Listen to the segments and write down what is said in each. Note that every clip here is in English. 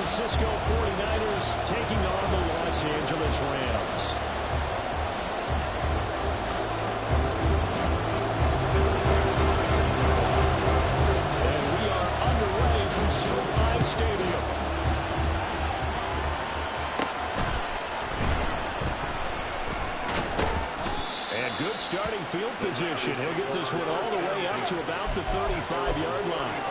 Francisco 49ers taking on the Los Angeles Rams. And we are underway from SoFi Stadium. And good starting field position. He'll get this one all the way up to about the 35-yard line.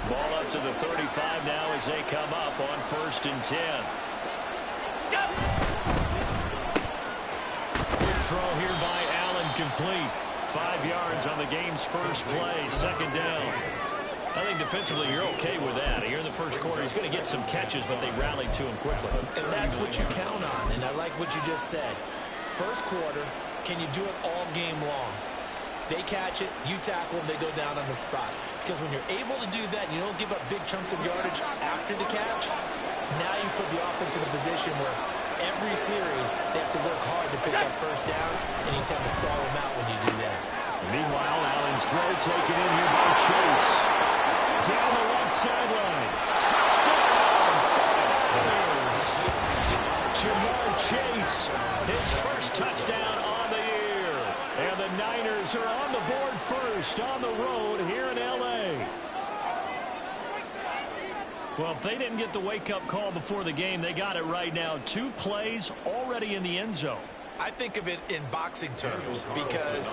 Ball up to the 35 now as they come up on 1st and 10. Quick throw here by Allen, complete. 5 yards on the game's first play, 2nd down. I think defensively you're okay with that. Here in the first quarter, he's going to get some catches, but they rallied to him quickly. And that's what you count on, and I like what you just said. First quarter, can you do it all game long? They catch it, you tackle them, they go down on the spot. Because when you're able to do that, you don't give up big chunks of yardage after the catch, now you put the offense in a position where every series they have to work hard to pick up first downs, and you tend to stall them out when you do that. Meanwhile, Allen's throw taken in here by Chase. Down the left sideline. Touchdown! Jamar Chase, his first touchdown on the year. And the Niners are on the board first on the road here in L.A. Well, if they didn't get the wake-up call before the game, they got it right now. 2 plays already in the end zone. I think of it in boxing terms because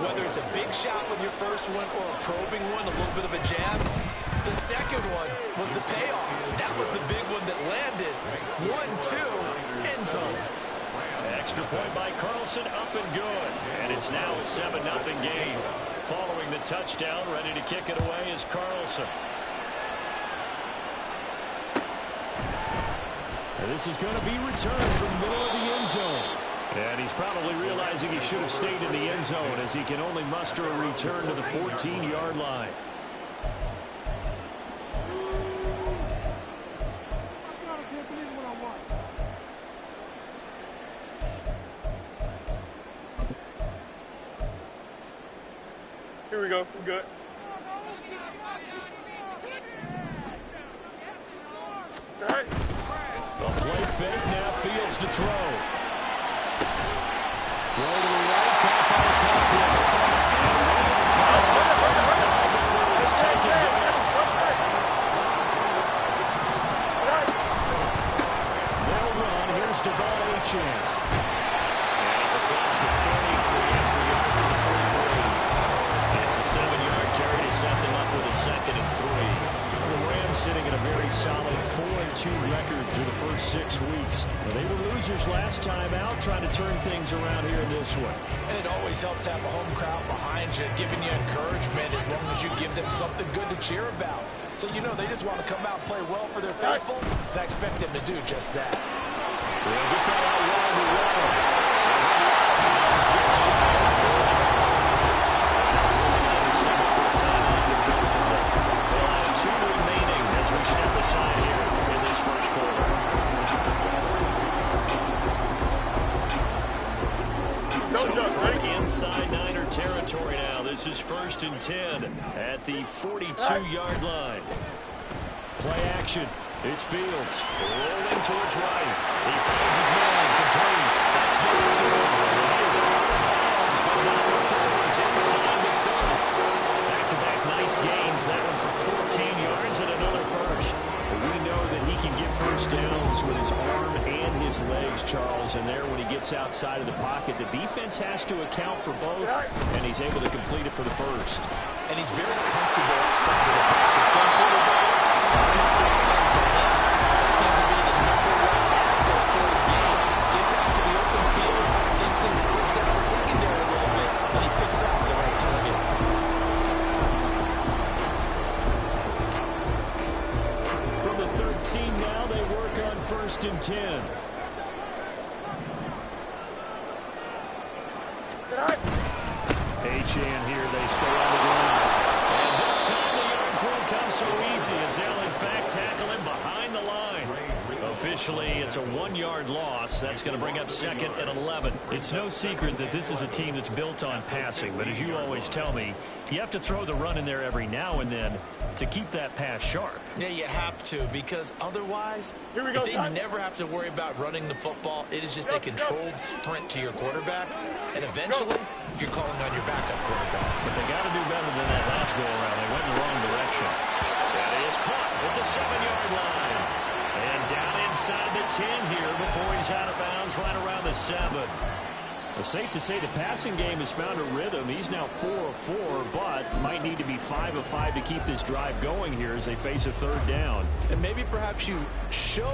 whether it's a big shot with your first one or a probing one, a little bit of a jab, the second one was the payoff. That was the big one that landed. 1-2, end zone. Extra point by Carlson, up and good. And it's now a 7-0 game. Following the touchdown, ready to kick it away is Carlson. And this is going to be returned from the middle of the end zone. And he's probably realizing he should have stayed in the end zone as he can only muster a return to the 14-yard line. Here we go. We're good. All right. The play fake, now Fields to throw. Throw to the right, top on the top here. It's taken down. They'll run. Here's Devon Achane. And he's across the 30 for the extra yards to the 43. It's a 7-yard carry to set them up with a 2nd and 3. The Rams sitting at a very solid 4-2 record through the first 6 weeks. They were losers last time out, trying to turn things around here in this one. And it always helps to have a home crowd behind you, giving you encouragement as long as you give them something good to cheer about. So you know they just want to come out and play well for their faithful, and I expect them to do just that. They'll get that out wide to Warren. It's just shy of 40. They'll have 2 remaining as we step aside here in this first quarter. Inside Niner territory now. This is 1st and 10 at the 42-yard line. Play action. It's Fields rolling to his right. He finds his man complete. That's Johnson. He is out of bounds, but not before he's inside the 30. Back-to-back nice gains. That one for 14 yards and another first. But we know that he can get first downs with his arm and his legs, Charles. And there, when he gets outside of the pocket, the defense has to account for both, and he's able to complete it for the first. And he's very comfortable outside of the pocket. Some quarterbacks, it's not that seems to be the number 1 asset to his game. Gets out to the open field, then seems to push down the secondary a little bit, and he picks off the right target. From the 13 now, they work on 1st and 10. Achane here, they stay on the ground. And this time the yards won't come so easy as they'll in fact tackle him behind the line. officially, it's a 1-yard loss. That's going to bring up second and 11. It's no secret that this is a team that's built on passing. But as you always tell me, you have to throw the run in there every now and then to keep that pass sharp. Yeah, you have to, because otherwise, if they never have to worry about running the football, it is just a controlled sprint to your quarterback, and eventually, you're calling on your backup quarterback. But they got to do better than that last go-around. They went in the wrong direction. That is caught at the 7-yard line. And down inside the 10 here before he's out of bounds right around the 7. Well, safe to say the passing game has found a rhythm. He's now 4 of 4, but might need to be 5 of 5 to keep this drive going here as they face a 3rd down. And maybe perhaps you show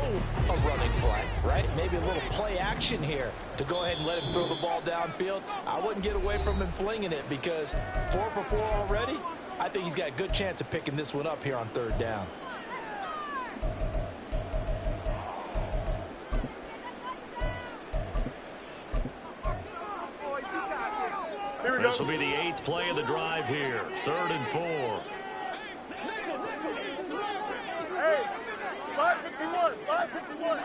a running play, right? Maybe a little play action here to go ahead and let him throw the ball downfield. I wouldn't get away from him flinging it because 4 for 4 already. I think he's got a good chance of picking this one up here on 3rd down. This will be the 8th play of the drive here. 3rd and 4. Hey, 551, 551.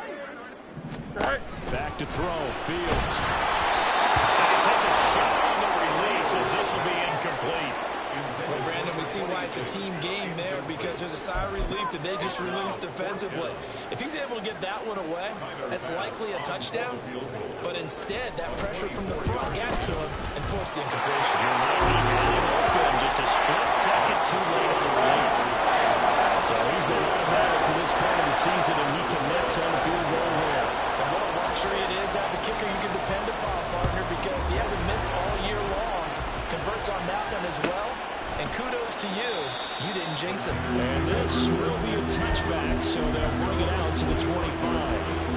Back to throw, Fields. And he takes a shot on the release as this will be incomplete. Well, Brandon, we see why it's a team game there, because there's a sigh of relief that they just released defensively. If he's able to get that one away, that's likely a touchdown. But instead, that pressure from the front got to him and forced the incompletion. He had him open just a split second too late on the release. So he's been automatic to this point of the season, and he connects on the field goal there. And what a luxury it is to have a kicker you can depend upon, partner, because he hasn't missed all year long. Converts on that one as well. And kudos to you. You didn't jinx him. And this will be a touchback, so they'll bring it out to the 25.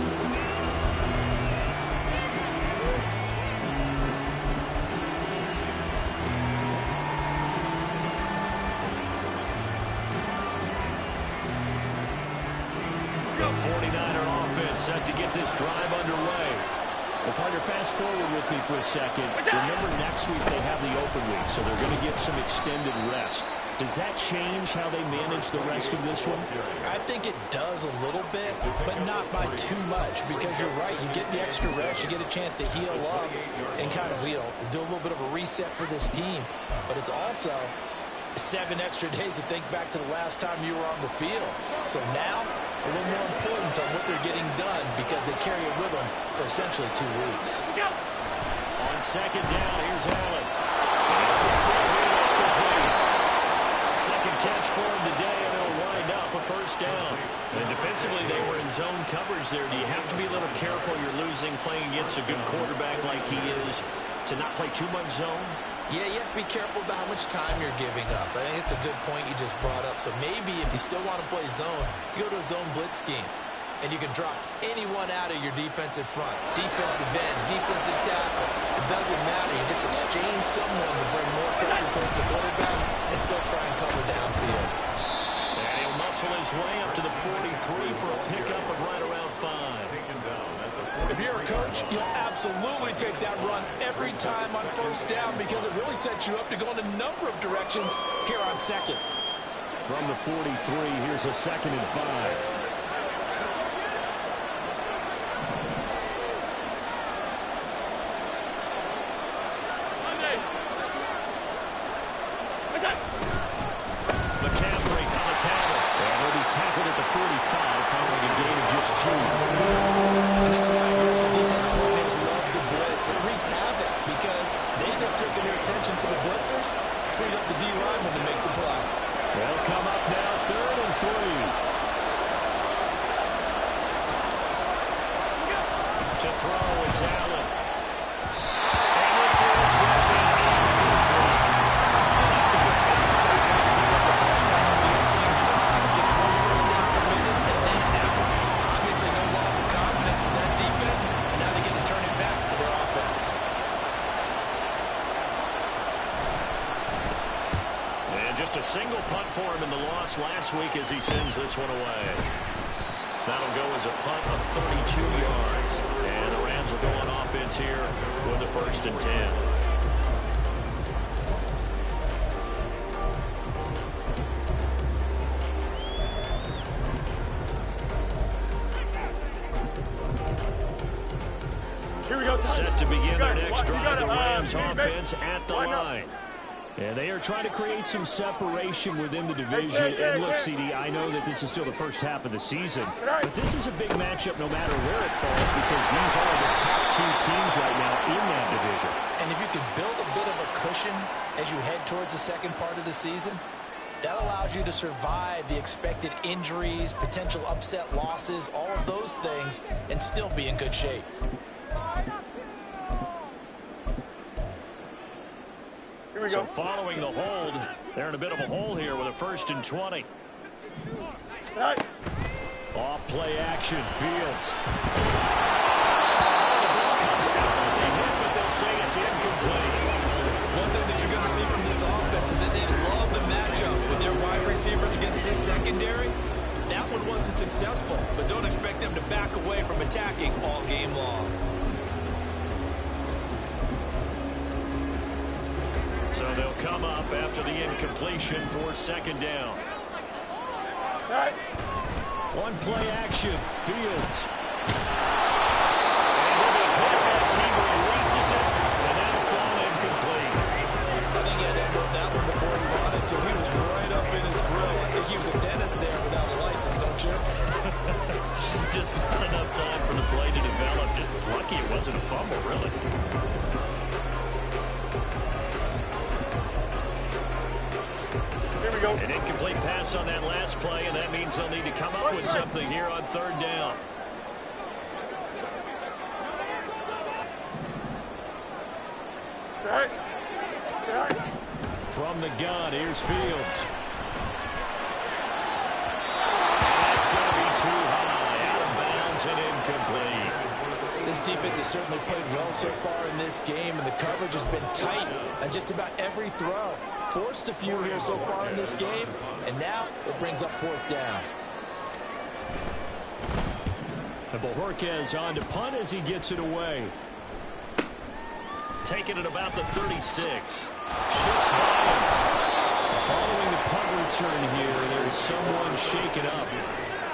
The 49er offense set to get this drive underway. Well, partner, fast forward with me for a second. Remember, next week they have the open week, so they're going to get some extended rest. Does that change how they manage the rest of this one? I think it does a little bit, but not by too much, because you're right. You get the extra rest. You get a chance to heal up and kind of do a little bit of a reset for this team. But it's also 7 extra days to think back to the last time you were on the field. So now, a little more importance on what they're getting done, because they carry it with them for essentially 2 weeks. On 2nd down, here's Allen. That's complete. Second catch for him today, and it'll wind up a 1st down. And defensively, they were in zone coverage there. Do you have to be a little careful? You're losing, playing against a good quarterback like he is, to not play too much zone? Yeah, you have to be careful about how much time you're giving up. I think it's a good point you just brought up. So maybe if you still want to play zone, you go to a zone blitz scheme, and you can drop anyone out of your defensive front. Defensive end, defensive tackle. It doesn't matter. You just exchange someone to bring more pressure towards the quarterback and still try and cover downfield. And he'll muscle his way up to the 43 for a pickup of right around 5. If you're a coach, you'll absolutely take that run every time on 1st down, because it really sets you up to go in a number of directions here on 2nd. From the 43, here's a 2nd and 5. Tackled at the 45 following a gain of just 2. And this is why aggressive defensive coordinators love to blitz. It wreaks havoc because they end up taking their attention to the blitzers, freed up the D-lineman to make the play. They'll come up now, 3rd and 3. To throw, it's Allen. And this is going to be incomplete. That's a good bounce back after giving up a touchdown on the opening drive. Just 1 first down per minute and then out. Obviously no loss of confidence with that defense, and now they get to turn it back to their offense. And just a single punt for him in the loss last week as he sends this one away. That'll go as a punt of 32 yards. And the Rams will go on offense here with the 1st and 10. Here we go. Set to begin their next drive. The it. Rams Baby. offense at the line. And they are trying to create some separation within the division. And look, CD, I know that this is still the first half of the season, but this is a big matchup no matter where it falls because these are the top two teams right now in that division. And if you can build a bit of a cushion as you head towards the second part of the season, that allows you to survive the expected injuries, potential upset losses, all of those things, and still be in good shape. So following the hold, they're in a bit of a hole here with a 1st and 20. Off play action, Fields. The ball comes out and they hit, but they'll say it's incomplete. One thing that you're going to see from this offense is that they love the matchup with their wide receivers against this secondary. That one wasn't successful, but don't expect them to back away from attacking all game long. So they'll come up after the incompletion for 2nd down. One play action, Fields. And he'll be hit as he releases it, and that'll fall incomplete. I think he had to throw that one before he wanted to. He was right up in his grill. I think he was a dentist there without a license, don't you? Just not enough time for the play to develop. Just lucky it wasn't a fumble, really. An incomplete pass on that last play, and that means they'll need to come up with something here on 3rd down. From the gun, here's Fields. That's going to be too high, out of bounds and incomplete. This defense has certainly played well so far in this game, and the coverage has been tight on just about every throw. Forced a few here so far in this game, and now it brings up 4th down. And Bojorquez on to punt as he gets it away. Taking it about the 36. Shifts by him. Following the punt return here, there's someone shaken up.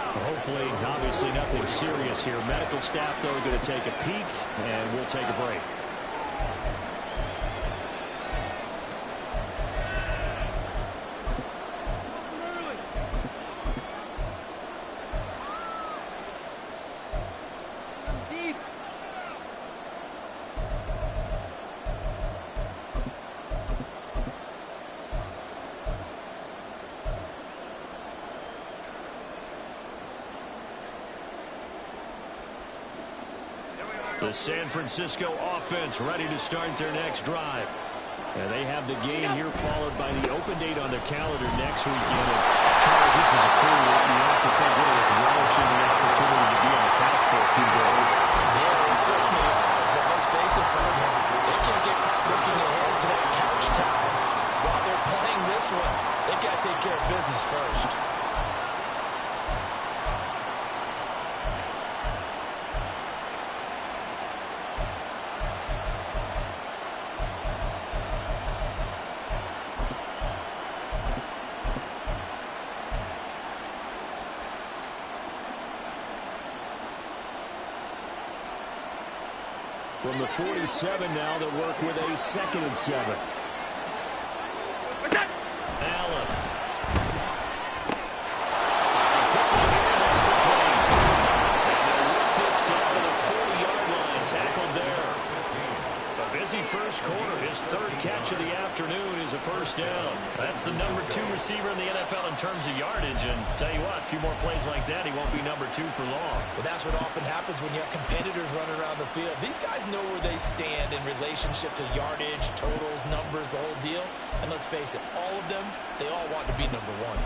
Hopefully, obviously nothing serious here. Medical staff, though, are going to take a peek, and we'll take a break. The San Francisco offense ready to start their next drive. And they have the game here followed by the open date on their calendar next weekend. And Charles, this is a crew that you have to think really is relishing the opportunity to be on the couch for a few days. Yeah, they certainly are. But let's face it, they can't get caught looking ahead to that couch time. While they're playing this one, they've got to take care of business first. From the 47 now, they'll work with a 2nd and 7. Allen. This down to the 40-yard line, tackled there. A busy first quarter. His 3rd catch of the afternoon is a 1st down. That's the number 2 receiver in the NFL in terms of yardage. And tell you what, a few more plays like that, he won't be number 2 for long. Well, that's what often happens when you have competitors running around the field. These guys know where they stand in relationship to yardage, totals, numbers, the whole deal. And let's face it, all of them, they all want to be number 1.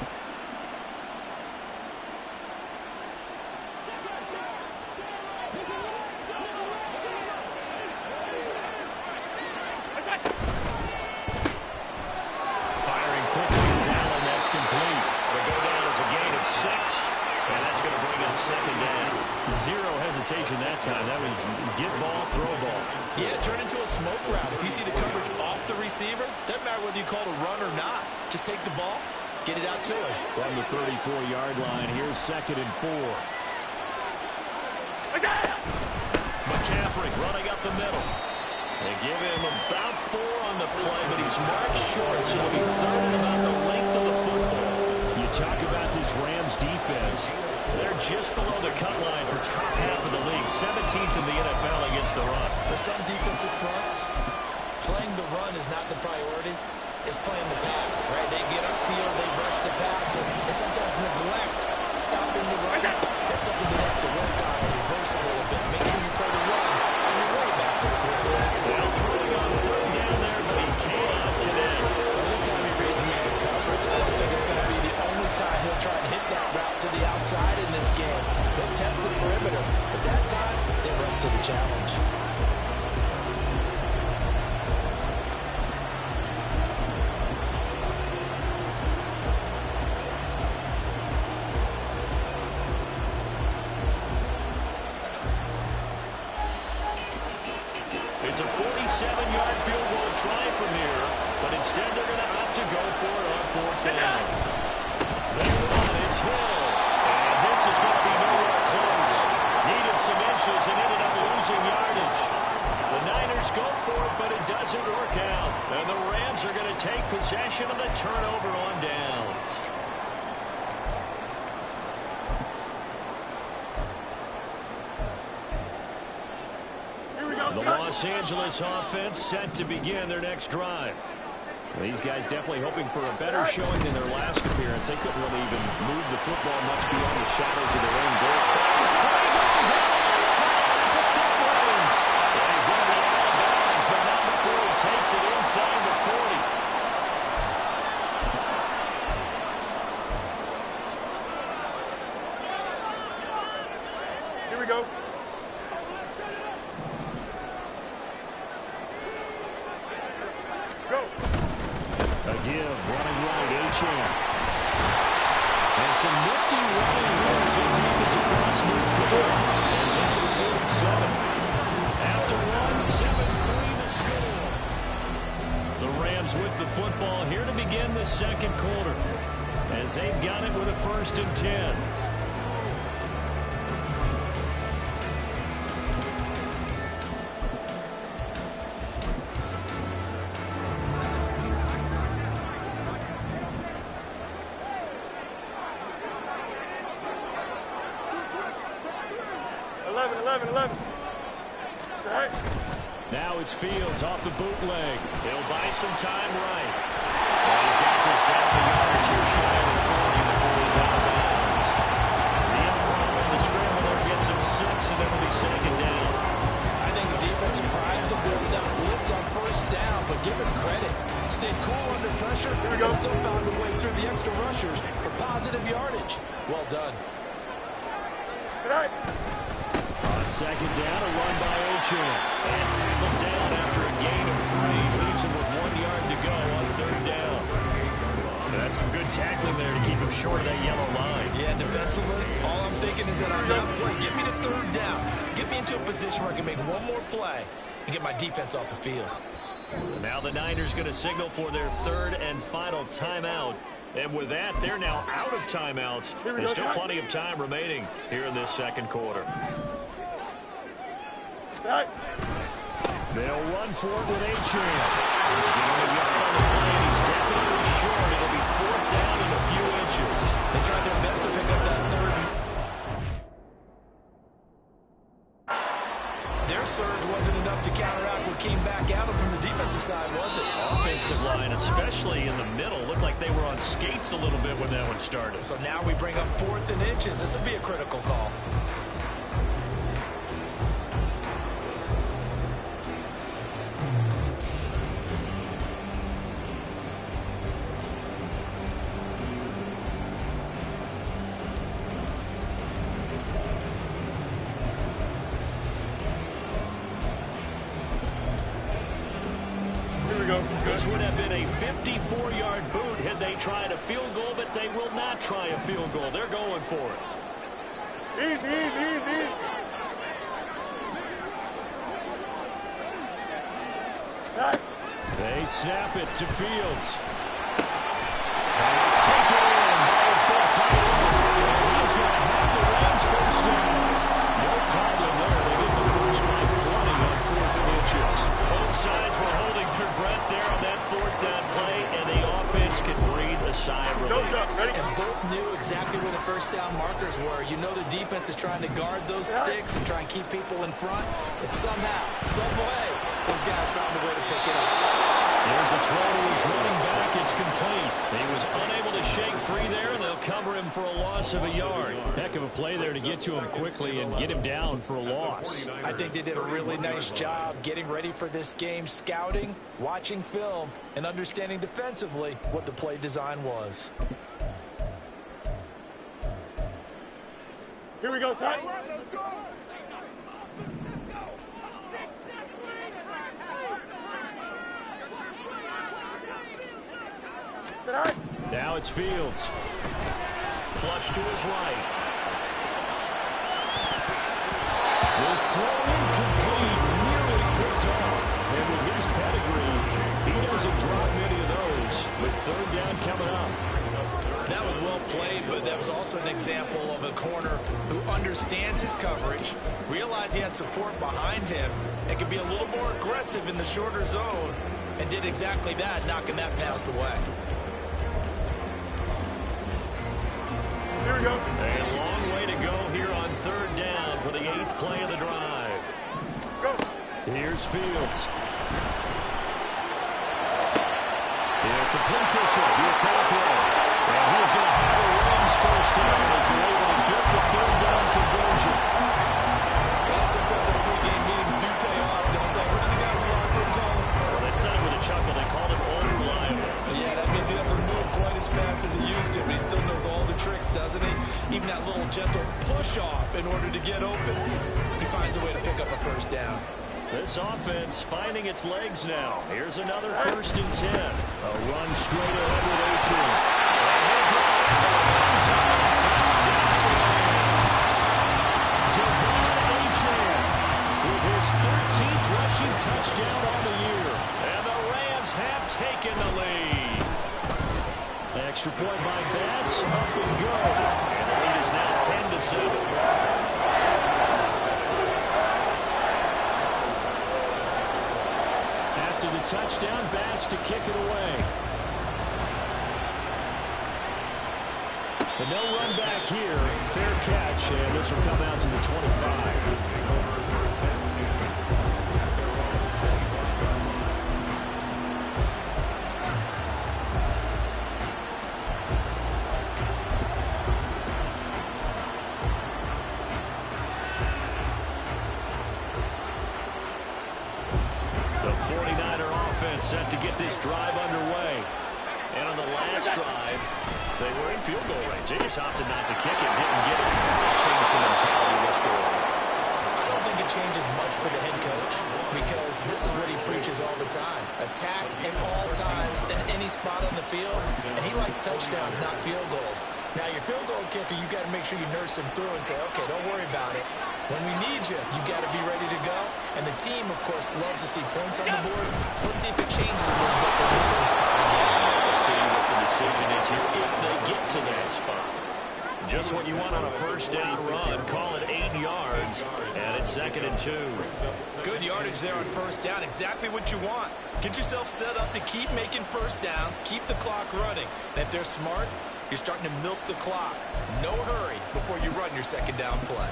That time. That was get ball, throw ball. Yeah, turn into a smoke route. If you see the coverage off the receiver, doesn't matter whether you call it a run or not. Just take the ball, get it out to him. From the 34-yard line, here's 2nd and 4. McCaffrey suffering, running up the middle. They give him about 4 on the play, but he's marked short, so it'll be third and about the length of the football. You talk about this Rams defense. They're just below the cut line for top half of the league, 17th in the NFL against the run. For some defensive fronts, playing the run is not the priority. It's playing the pass, right? They get upfield, they rush the passer, and sometimes neglect stopping the run. That's something they have to work on and reverse a little bit. Make sure you play the run on your way back to the quarterback. Well, throwing on third down there, but he cannot connect. Anytime he reads man coverage, I don't think it's going to be the only time he'll try and hit that route to the outside in this game. They'll test the perimeter, but that time, they're up to the challenge. It's a 47-yard field goal try from here, but instead they're going to opt to go for it on fourth down. They run, it's Hill, and this is going to be nowhere close. Needed some inches and ended up losing yardage. The Niners go for it, but it doesn't work out, and the Rams are going to take possession of the turnover on downs. The Los Angeles offense set to begin their next drive. Well, these guys definitely hoping for a better showing than their last appearance. They couldn't really even move the football much beyond the shadows of their own goal. He's going to be out of bounds, but not before he takes it inside the 40. Here we go. A give, running right, A-Chan. And some nifty running routes. He'll take this across midfield. And down to 47. After one, 7-3 the score. The Rams with the football here to begin the second quarter, as they've got it with a 1st and 10. 11. All right. Now it's Fields off the bootleg. He'll buy some time right. Well, he's got this down the yard or two shy of the 40 before he's out of bounds. The improv in the scramble there gets him 6, and then it'll be second down. I think the defense surprised him there with that blitz on first down, but give him credit. Stayed cool under pressure and still found a way through the extra rushers for positive yardage. Well done. All right. On second down, a run by Ochan. And tackled down after a gain of 3. Leaves him with 1 yard to go on third down. And that's some good tackling there to keep him short of that yellow line. Yeah, defensively, all I'm thinking is that on that play, get me to third down. Get me into a position where I can make one more play and get my defense off the field. Now the Niners going to signal for their third and final timeout. And with that, they're now out of timeouts. There's still plenty of time remaining here in this second quarter. Right. They'll run for it with Ochan. He's definitely short. It'll be fourth down in a few inches. They tried their best to pick up that third. Their surge wasn't enough to counteract what came back at them from the defensive side, was it? Offensive line, especially in the middle, looked like they were on skates a little bit when that one started. So now we bring up 4th and inches. This will be a critical call. This would have been a 54-yard boot had they tried a field goal, but they will not try a field goal. They're going for it. Easy. Right. They snap it to Fields. And it's taken in by his big tight end. He's going to have the Rams first down. No problem there. They get the first by plenty. quarters where you know the defense is trying to guard those sticks and try and keep people in front, but somehow, some way, those guys found a way to pick it up. There's a throw to his running back. It's complete. He was unable to shake free there, and they'll cover him for a loss of a yard. Heck of a play there to get to him quickly and get him down for a loss. I think they did a really nice job getting ready for this game, scouting, watching film, and understanding defensively what the play design was. Here we go, son. Now it's Fields. Flush to his right. This throw incomplete, nearly picked off. And with his pedigree, he doesn't drop many of those. With third down coming up. That was well played, but that was also an example of a corner who understands his coverage, realized he had support behind him, and could be a little more aggressive in the shorter zone, and did exactly that, knocking that pass away. Here we go. A long way to go here on third down for the 8th play of the drive. Go. Here's Fields. He'll complete this one. He'll call play. And he's going to have a Rams first down as they're able to get the third down conversion. Well, sometimes our pregame meetings do pay off, don't they? What do the guys in the locker room call him? Well, they said it with a chuckle. They called him old reliable. Yeah, that means he doesn't move quite as fast as he used to, but he still knows all the tricks, doesn't he? Even that little gentle push-off in order to get open. He finds a way to pick up a first down. This offense finding its legs now. Here's another 1st and 10. A run straight ahead with Achane. With his 13th rushing touchdown on the year. And the Rams have taken the lead. Extra point by Bass. Up and go. And the lead is now 10-7. After the touchdown, Bass to kick it away. But no run back here. Fair catch, and this will come out to the 25. The 49er offense set to get this drive underway. And on the last drive, they were in field goal range. They just opted not to kick it, didn't get it. Does that change the mentality of this goal? I don't think it changes much for the head coach because this is what he preaches all the time. Attack at all times in any spot on the field, and he likes touchdowns, not field goals. Now, your field goal kicker, you got to make sure you nurse him through and say, okay, don't worry about it. When we need you, you got to be ready to go. And the team, of course, loves to see points on the board. So let's see if it changes a little bit for this spot. We'll see what the decision is here if they get to that spot. Just what you want on a first down run. Call it 8 yards, and it's 2nd and 2. Good yardage there on first down. Exactly what you want. Get yourself set up to keep making first downs, keep the clock running. And if they're smart, you're starting to milk the clock. No hurry before you run your second down play.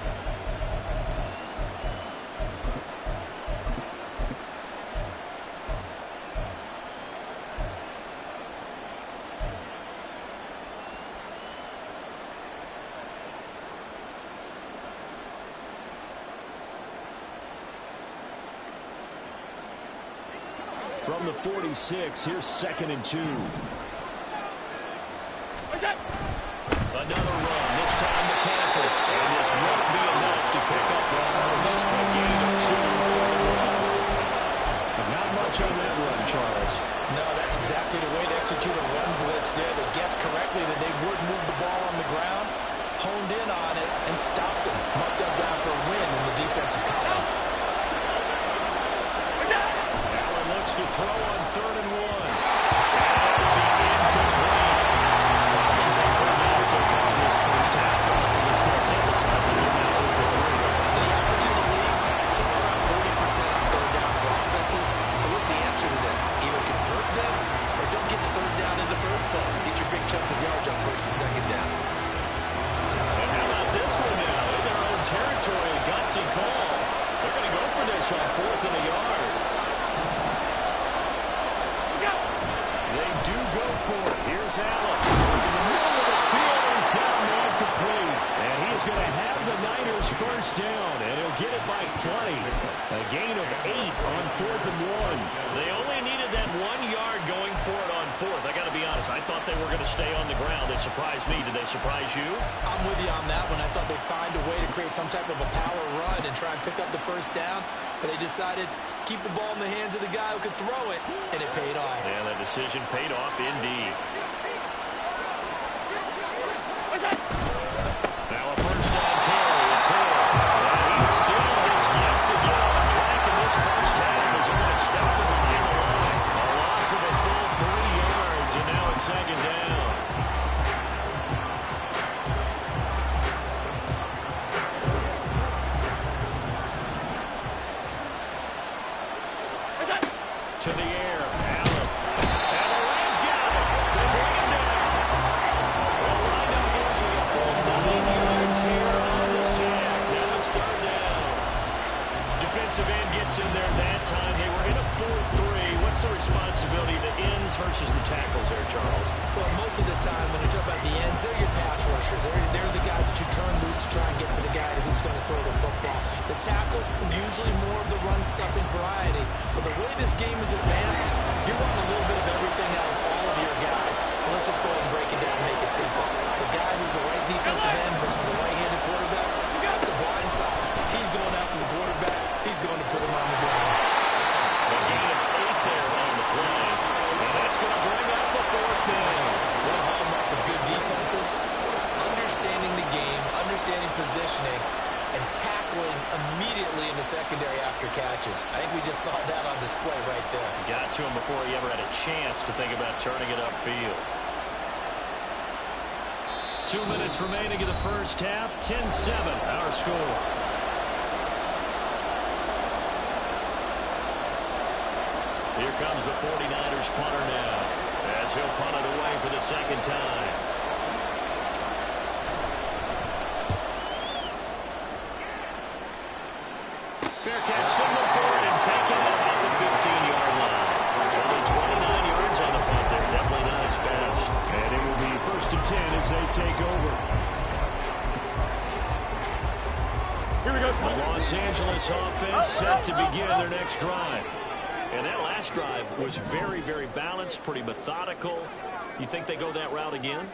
From the 46, here's 2nd and 2. Another run, this time McCaffrey. And this won't be enough to pick up the first. A gain of 2 for the run. Not much on that run, Charles. No, that's exactly the way to execute a run blitz there. They guessed correctly that they would move the ball on the ground, honed in on it, and stopped them. Marked them down for a win in the defense's column. Allen looks to throw on 3rd and 1. And that will be incomplete. Problems on 3rd down so far this 3. fancy call. They're going to go for this on 4th and a yard. They do go for it. Here's Allen. In the middle of the field, he's got a man complete. And he's going to have the Niners first down, and he'll get it by plenty. A gain of 8 on 4th and 1. They only needed that 1 yard going for it on 4th. I got to be honest, I thought they were going to stay on the ground. They surprised me. Did they surprise you? I'm with you on that one. I thought they'd find a way to create some type of a power run and try and pick up the first down, but they decided keep the ball in the hands of the guy who could throw it, and it paid off. And that decision paid off indeed. Now a first down carry. It's Hill. And he still has yet to get on track in this first half as they're going to stop him behind the line. A loss of a full 3 yards, and now it's 2nd down. To the air, Allen. And the Rams got it. They bring him down. Well, wind up losing a full 9 yards here on the sack. Now it's 3rd down. Defensive end gets in there that time. They were in a 4-3. What's the responsibility of the ends versus the tackles there, Charles? Well, most of the time when you talk about the ends, they're your pass rushers. They're the guys that you turn loose to try and get to the guy who's going to throw the football. The tackles, usually more of the run-stuffing variety. But the way this game is advanced, you're running a little bit of everything out of all of your guys. But let's just go ahead and break it down and make it simple. The guy who's the right defensive end versus a right-handed quarterback, that's the blind side. He's going after the quarterback. He's going to put him on the ground. A gain of 8 there on the play. And that's going to bring up the 4th down. What a hallmark of good defenses. It's understanding the game, understanding positioning, and tackling immediately in the secondary after catches. I think we just saw that on display right there. Got to him before he ever had a chance to think about turning it upfield. 2 minutes remaining in the first half. 10-7, our score. Here comes the 49ers punter now, as he'll punt it away for the 2nd time. Fair catch signal for it and taken at the 15-yard line. Only 29 yards on the punt there. Definitely not his best. And it will be 1st and 10 as they take over. Here we go. The Los Angeles offense set to begin their next drive. And that last drive was very, very balanced, pretty methodical. You think they go that route again?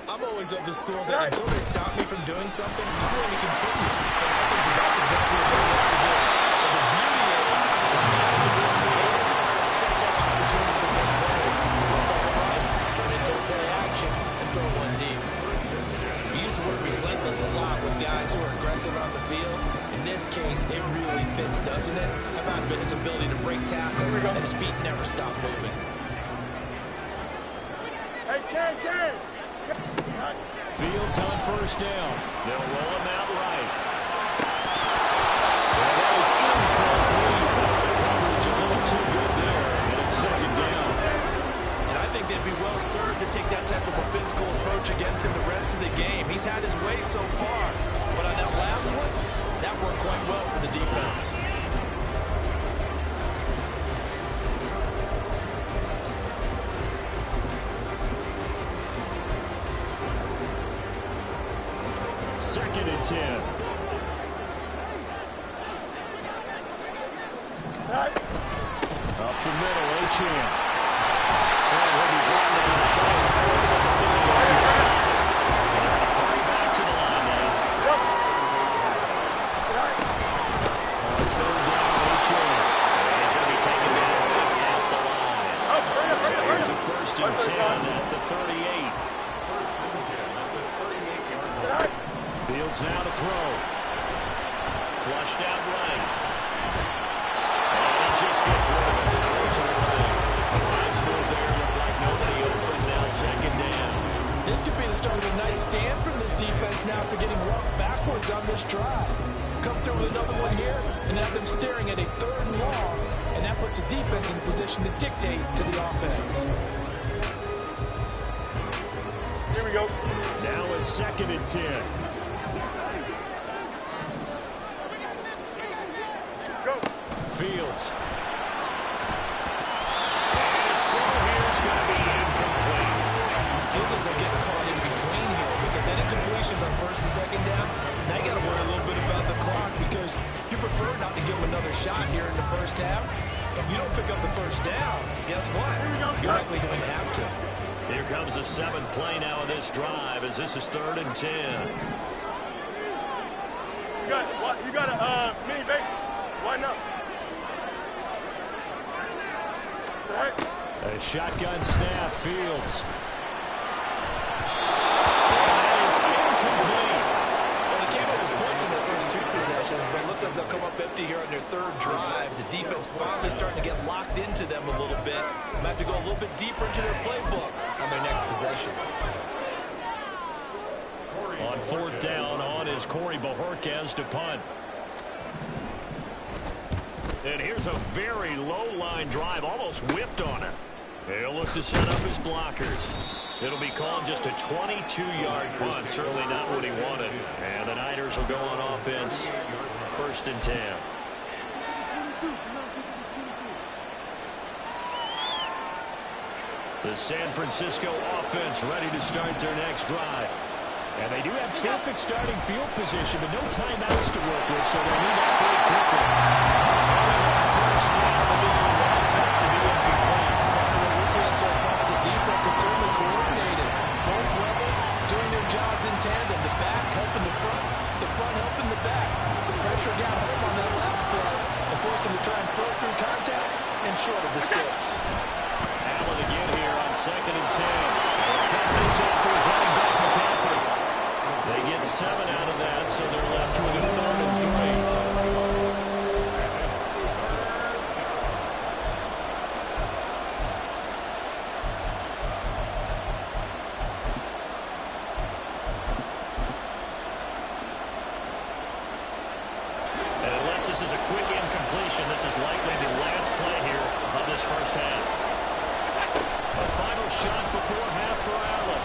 I'm always of the school that until they stop me from doing something, I'm going to continue. And I think that's exactly what they want to do. But the beauty is, the guys are being creative, sets up opportunities for big plays. Looks like a run, turn into a play action, and throw one deep. We use the word relentless a lot with guys who are aggressive on the field. In this case, it really fits, doesn't it? How about his ability to break tackles and his feet never stop moving? Hey, Ken! Fields on 1st down. They'll roll him out right. Well, that is incomplete. The coverage a little too good there, and it's 2nd down. And I think they'd be well served to take that type of a physical approach against him the rest of the game. He's had his way so far, but on that last one, that worked quite well for the defense. Second and 10. Up the middle, Achane. And he'll be brought down short. Hurry back to the line now. On 3rd down, Achane. And he's going to be taken down at the line. So here's a 1st and 10 at the 38. Fields now to throw. Flushed out right. And he just gets rid of it. Throws it away. A nice move there. Looked like nobody open. Now 2nd down. This could be the start of a nice stand from this defense now after getting walked backwards on this drive. Come through with another one here and have them staring at a 3rd and long. And that puts the defense in position to dictate to the offense. Here we go. Now a 2nd and 10. Fields. And his throw here is going to be incomplete. Feels like they're getting caught in between here because any completions on first and second down, now you got to worry a little bit about the clock because you prefer not to give them another shot here in the first half. If you don't pick up the first down, guess what? You're likely going to have to. Here comes the 7th play now of this drive as this is 3rd and 10. You got a mini base. Why not? A shotgun snap, Fields. But it looks like they'll come up empty here on their 3rd drive. The defense finally starting to get locked into them a little bit. Might have to go a little bit deeper into their playbook on their next possession. On 4th down, on is Corey Bojorquez to punt. And here's a very low-line drive, almost whiffed on it. He'll look to set up his blockers. It'll be called just a 22-yard punt, certainly not what he wanted. And the Niners will go on offense, 1st and 10. The San Francisco offense ready to start their next drive. And they do have terrific starting field position, but no timeouts to work with, so they need that very quickly. First down, but this one won't have to be incomplete. We're seeing so far as the defense is certainly coordinated. Both levels doing their jobs in tandem. The back helping the front helping the back. The pressure got home on that last play and forced him to try and throw through contact and short of the sticks. Allen again here on 2nd and 10. Dump this off to his running back, McCaffrey. They get 7 out of that, so they're left with a 3rd and 3. This is a quick incompletion. This is likely the last play here of this first half. A final shot before half for Allen.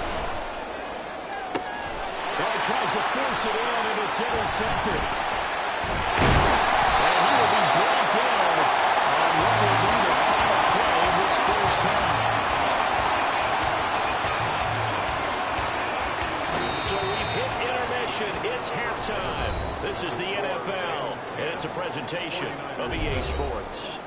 Well, he tries to force it in, and it's intercepted. And he will be brought down on what will be the final play of this first half. So we've hit intermission. It's halftime. This is the NFL, and it's a presentation of EA Sports.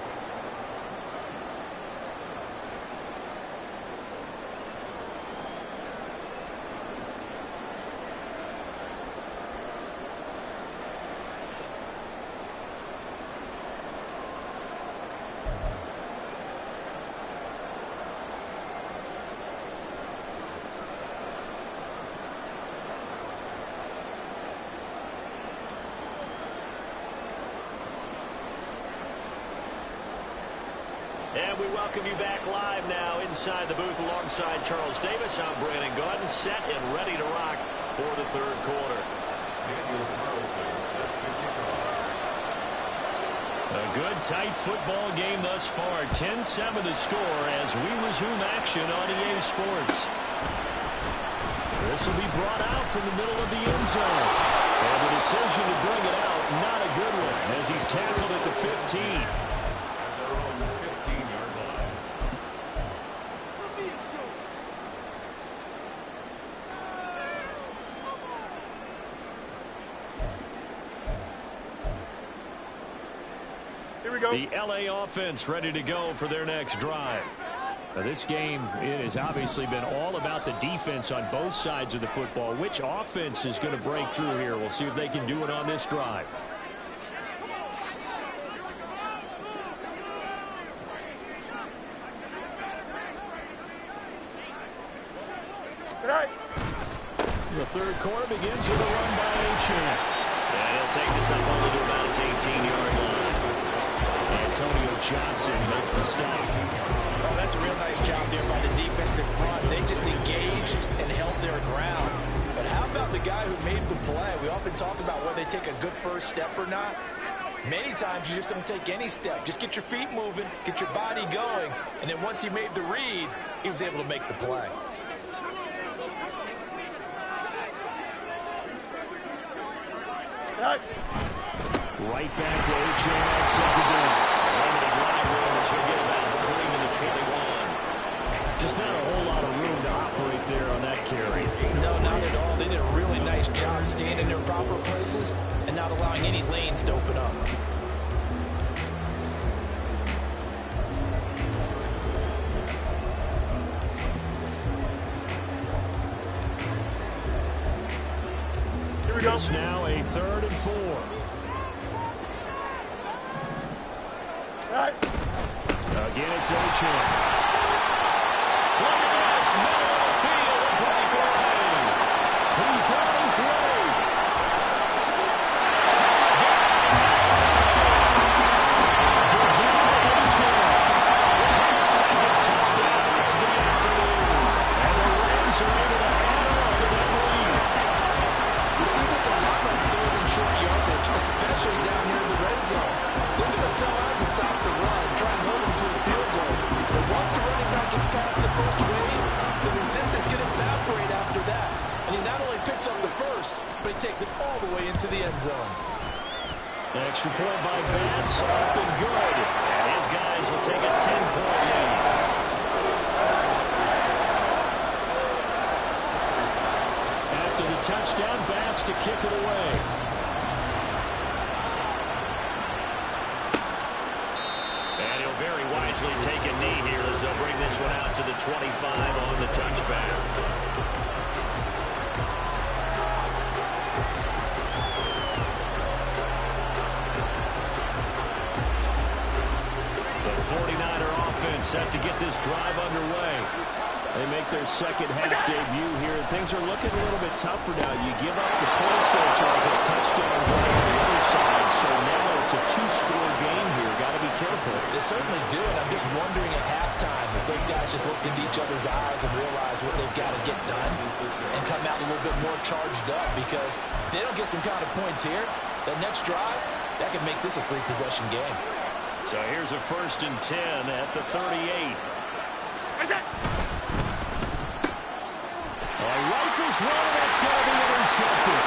And we welcome you back live now inside the booth alongside Charles Davis. I'm Brandon Gaudin, set and ready to rock for the 3rd quarter. A good, tight football game thus far. 10-7 the score as we resume action on EA Sports. This will be brought out from the middle of the end zone. And the decision to bring it out, not a good one, as he's tackled at the 15. The LA offense ready to go for their next drive. Now this game, it has obviously been all about the defense on both sides of the football. Which offense is going to break through here? We'll see if they can do it on this drive. The 3rd quarter begins with a run by Achan. And he'll take this up only to about his 18-yard line. Antonio Johnson makes the stop. Oh, that's a real nice job there by the defensive front. They just engaged and held their ground. But how about the guy who made the play? We often talk about whether they take a good first step or not. Many times you just don't take any step. Just get your feet moving, get your body going, and then once he made the read, he was able to make the play. Right back to Achan on 2nd down. he'll get about 3 to the 21. Just not a whole lot of room to operate there on that carry. No, not at all. They did a really nice job staying in their proper places and not allowing any lanes to open up. Here we go. It's now a 3rd and 4. All right. Again, it's Ochen. Look at this, middle of the field, a breakaway. He's on his way. Touchdown. His second touchdown of the afternoon. And the Rams are able to add on to that lead. You see this a lot on 3rd and short yardage, especially down here in the red zone. They're going to sell out to stop the run, try and hold them to a field goal. But once the running back gets past the first wave, the resistance can evaporate after that. And he not only picks up the first, but he takes it all the way into the end zone. Extra point by Bass, up and good. And his guys will take a 10-point lead. After the touchdown, Bass to kick it away. And he'll very wisely take a knee here as they'll bring this one out to the 25 on the touchback. The 49er offense set to get this drive underway. They make their second half debut here. Things are looking a little bit tougher now. You give up the points there, Charles, a touchdown right on the other side. So now it's a 2-score game here. Got to be careful. They certainly do, and I'm just wondering at halftime if those guys just looked into each other's eyes and realize what they've got to get done and come out a little bit more charged up, because if they don't get some kind of points here, that next drive, that could make this a 3-possession game. So here's a 1st and 10 at the 38. Rifles one, and that's going to be intercepted.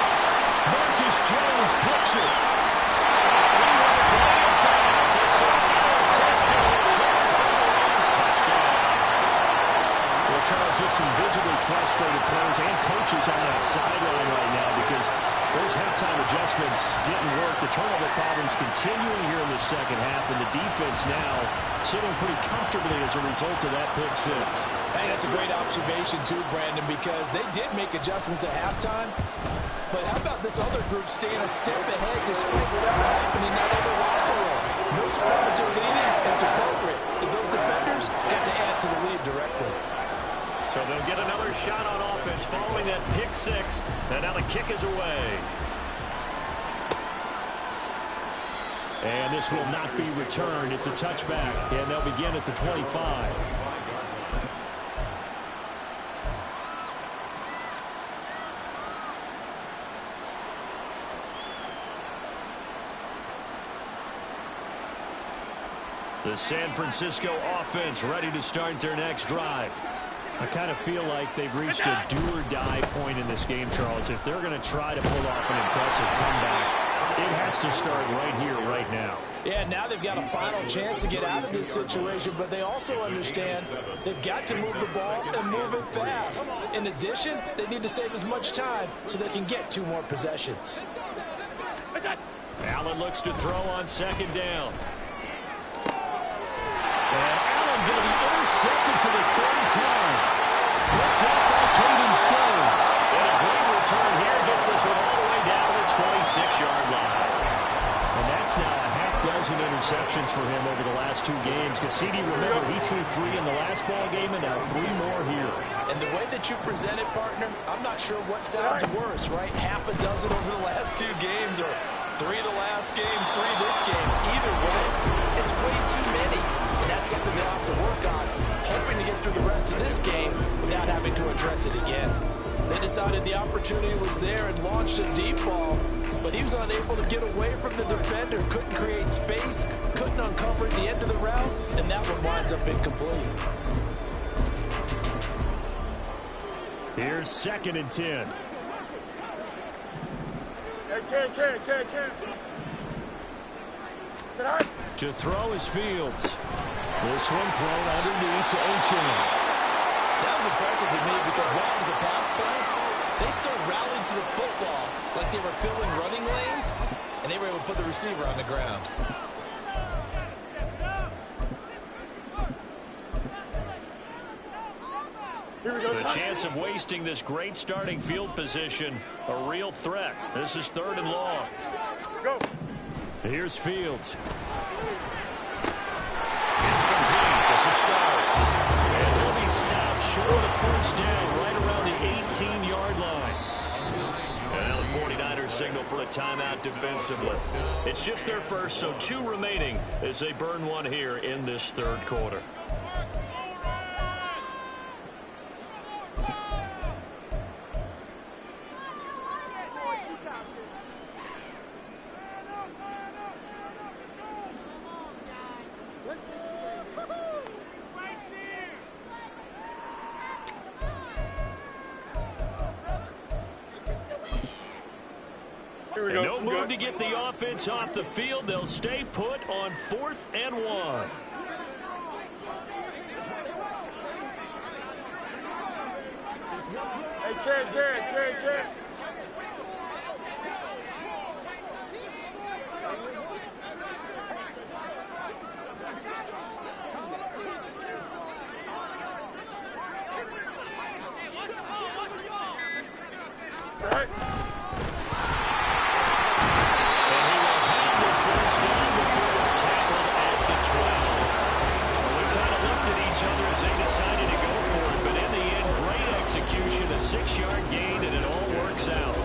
Marcus Jones picks it. It's an interception return for the Rams touchdown. Well, Charles, just some visibly frustrated players and coaches on that sideline right now because those halftime adjustments didn't work. The turnover problems continuing here in the second half, and the defense now sitting pretty comfortably as a result of that pick six. Hey, that's a great observation too, Brandon, because they did make adjustments at halftime. But how about this other group staying a step ahead despite whatever happened in that other locker room? No surprise they're leading, and it's appropriate that those defenders got to add to the lead directly. So they'll get another shot on offense following that pick six. And now the kick is away. And this will not be returned. It's a touchback, and they'll begin at the 25. The San Francisco offense ready to start their next drive. I kind of feel like they've reached a do-or-die point in this game, Charles. If they're going to try to pull off an impressive comeback, it has to start right here, right now. Yeah, now they've got a final chance to get out of this situation, but they also understand they've got to move the ball and move it fast. In addition, they need to save as much time so they can get 2 more possessions. Allen looks to throw on second down. And Allen going to be intercepted for the 3rd time. Picked up by Caden Stones. And a great return here gets this one all the way down to the 26-yard line. And that's now a half-dozen interceptions for him over the last 2 games. Cassidy, remember, he threw 3 in the last ball game and now 3 more here. And the way that you present it, partner, I'm not sure what sounds worse, right? Half a dozen over the last 2 games, or 3 the last game, 3 this game. Either way, it's way too many. And that's something they'll have to work on, hoping to get through the rest of this game without having to address it again. They decided the opportunity was there and launched a deep ball, but he was unable to get away from the defender, couldn't create space, couldn't uncover at the end of the route, and that one winds up incomplete. Here's 2nd and 10. Sit down. To throw is Fields. This one thrown underneath to O'Chain. That was impressive to me because while it was a pass play, they still rallied to the football like they were filling running lanes, and they were able to put the receiver on the ground. The chance of wasting this great starting field position, a real threat. This is 3rd and long. Go. Here's Fields. It's complete. This is Starks. And he'll be stopped short of the first down right around the 18-yard line. And now the 49ers signal for a timeout defensively. It's just their first, so 2 remaining as they burn one here in this 3rd quarter. No move to get the offense off the field. They'll stay put on 4th and 1. Hey, Jared. Right. A 6-yard gain, and it all works out.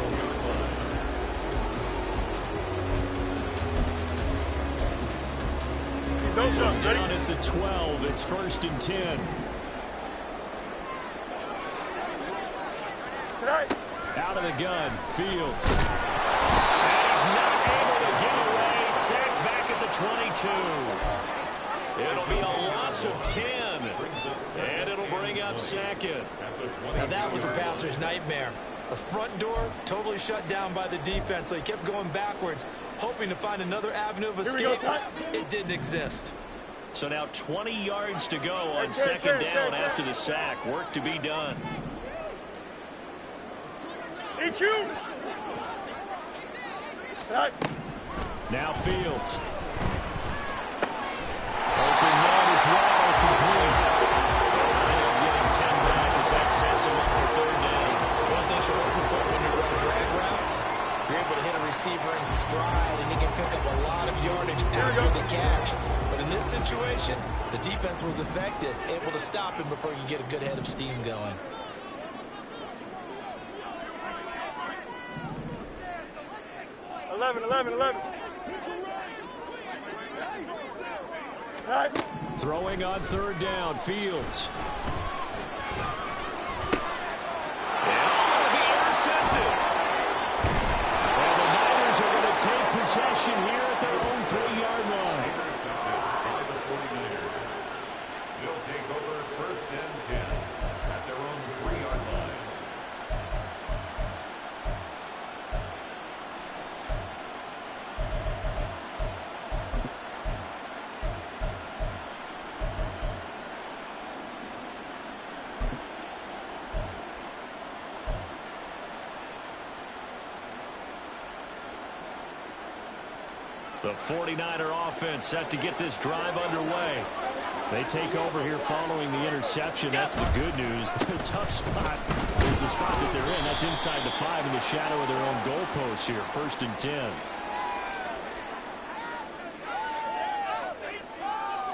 Don't jump. Down at the 12, it's 1st and 10. Tonight. Out of the gun, Fields. And he's not able to get away. Sacked back at the 22. It'll be a loss of 10. And it'll bring up 2nd. Now that was a passer's nightmare. The front door totally shut down by the defense, so he kept going backwards, hoping to find another avenue of escape. It didn't exist. So now 20 yards to go on 2nd down after the sack. Work to be done. EQ. Now Fields. Open man as well, complete. Getting 10 back as that sets him up for 3rd down. One thing you're looking for when you run drag routes, you're able to hit a receiver in stride, and he can pick up a lot of yardage after the catch. But in this situation, the defense was effective, able to stop him before he could get a good head of steam going. Eleven. Right. Throwing on 3rd down, Fields. It'll be intercepted. And the Niners are going to take possession here at their own 3-yard line. By the 49ers. They'll take over 1st and 10 at their own 3-yard line. The 49er offense set to get this drive underway. They take over here following the interception. That's the good news. The tough spot is the spot that they're in. That's inside the 5 in the shadow of their own goalpost here. 1st and 10.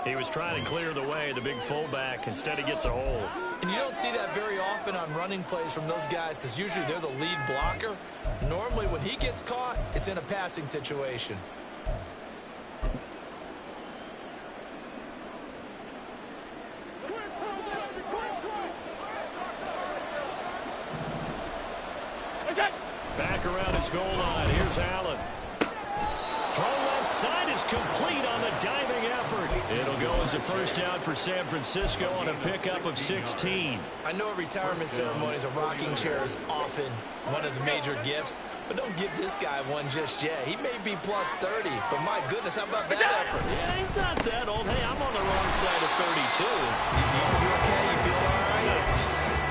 He was trying to clear the way, the big fullback. Instead, he gets a hold. And you don't see that very often on running plays from those guys because usually they're the lead blocker. Normally, when he gets caught, it's in a passing situation. Back around his goal line. Here's Allen. Throw left side is complete on the diving effort. It'll go as a first down for San Francisco on a pickup of 16. I know at retirement ceremonies, a rocking chair is often one of the major gifts, but don't give this guy one just yet. He may be plus 30, but my goodness, how about that effort? Yeah, he's not that old. Hey, I'm on the wrong side of 32. You okay? You feel all right?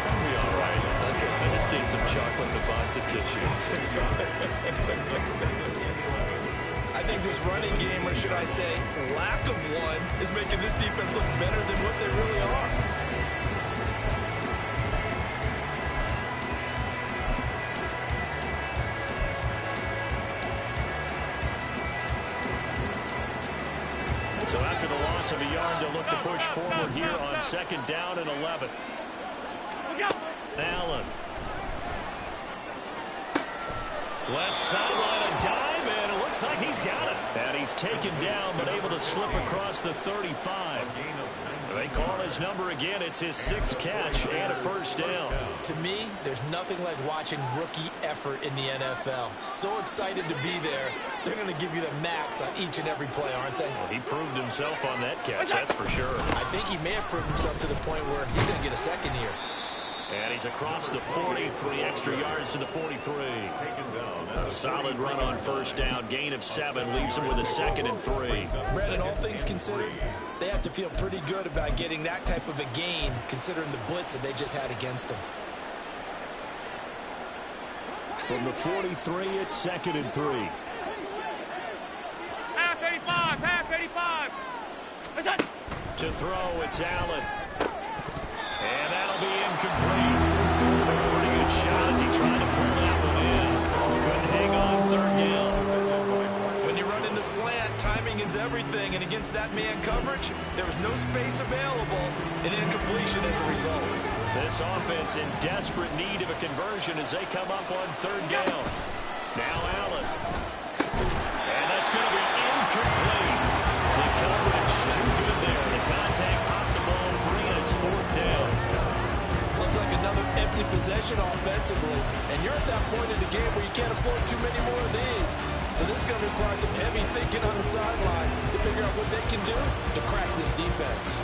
I'll be all right. Okay. I just need some chocolate and a box of tissues. I think this running game, or should I say lack of one, is making this defense look better than what they really are. So after the loss of a yard, they'll look to push forward here on second down and 11. Allen. Left sideline, a dive, and it looks like he's got it. And he's taken down, but able to slip across the 35. They call his number again. It's his 6th catch and a first down. To me, there's nothing like watching rookie effort in the NFL. So excited to be there. They're going to give you the max on each and every play, aren't they? Well, he proved himself on that catch, that's for sure. I think he may have proved himself to the point where he's going to get a second here. And he's across the 40, 3 extra yards to the 43. A solid run on first down, gain of 7, leaves him with a 2nd and 3. Brandon, all things considered, they have to feel pretty good about getting that type of a gain, considering the blitz that they just had against them. From the 43, it's 2nd and 3. Half 85, half 85. To throw, it's Allen. And that'll be incomplete. Pretty good shot as he tried to pull that one in. Couldn't hang on third down. When you run into slant, timing is everything, and against that man coverage, there was no space available, and incompletion as a result. This offense in desperate need of a conversion as they come up on third down. Now Allen. And that's going to be incomplete. The coverage too good there. The contact popped the ball free, and it's 4th down. Looks like another empty possession offensively, and you're at that point in the game where you can't afford too many more of these. So this is going to require some heavy thinking on the sideline to figure out what they can do to crack this defense.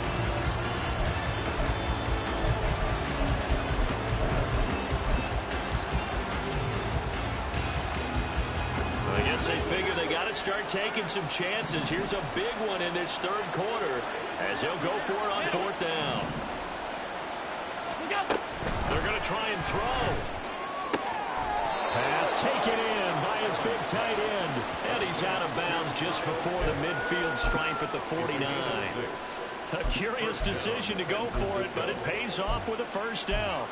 I guess they figure they got to start taking some chances. Here's a big one in this third quarter as he'll go for it on 4th down. They're going to try and throw. Pass taken in by his big tight end. And he's out of bounds just before the midfield stripe at the 49. A curious decision to go for it, but it pays off with a first down.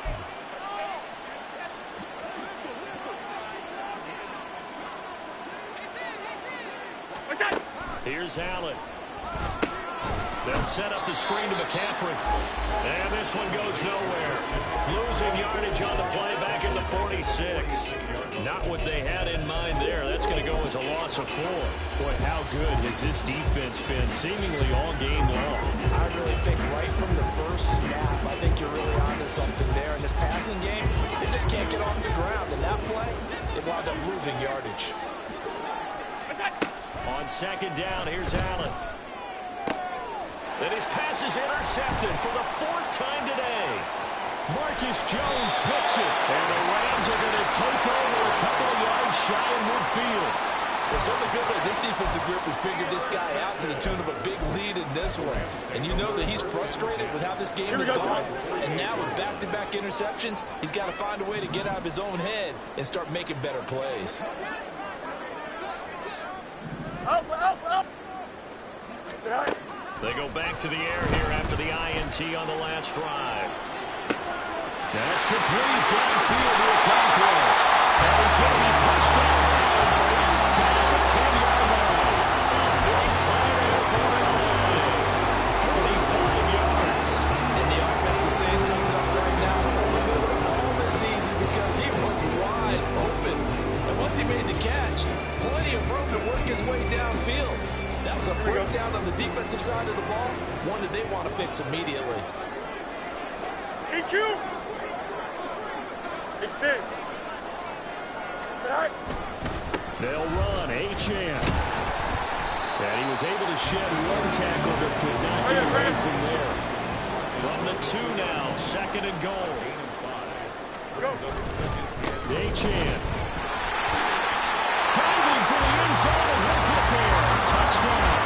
Here's Allen. They'll set up the screen to McCaffrey. And this one goes nowhere. Losing yardage on the play back in the 46. Not what they had in mind there. That's going to go as a loss of 4. Boy, how good has this defense been seemingly all game long? I really think right from the first snap, I think you're really onto something there. In this passing game, they just can't get off the ground. In that play, they wound up losing yardage. On second down, here's Allen. And his pass is intercepted for the 4th time today. Marcus Jones picks it. And the Rams are going to take over a couple of yards shy in midfield. It certainly feels like this defensive group has figured this guy out to the tune of a big lead in this one. And you know that he's frustrated with how this game has gone. And now with back-to-back interceptions, he's got to find a way to get out of his own head and start making better plays. Up. They go back to the air here after the INT on the last drive. That's complete downfield to a Conqueror. And he's going to be pushed out of bounds inside the 10-yard line. Big play there for it. 45 yards. And the offense is saying to himself right now, we're going to win all this easy because he was wide open. And once he made the catch, plenty of room to work his way downfield. That was a breakdown on the defensive side of the ball, one that they want to fix immediately. EQ! Extend. They'll run. Achane. And he was able to shed one tackle, but could not get away from there. From the 2 now, second and goal. Achan. Diving for the end zone and he'll get there. Touchdown.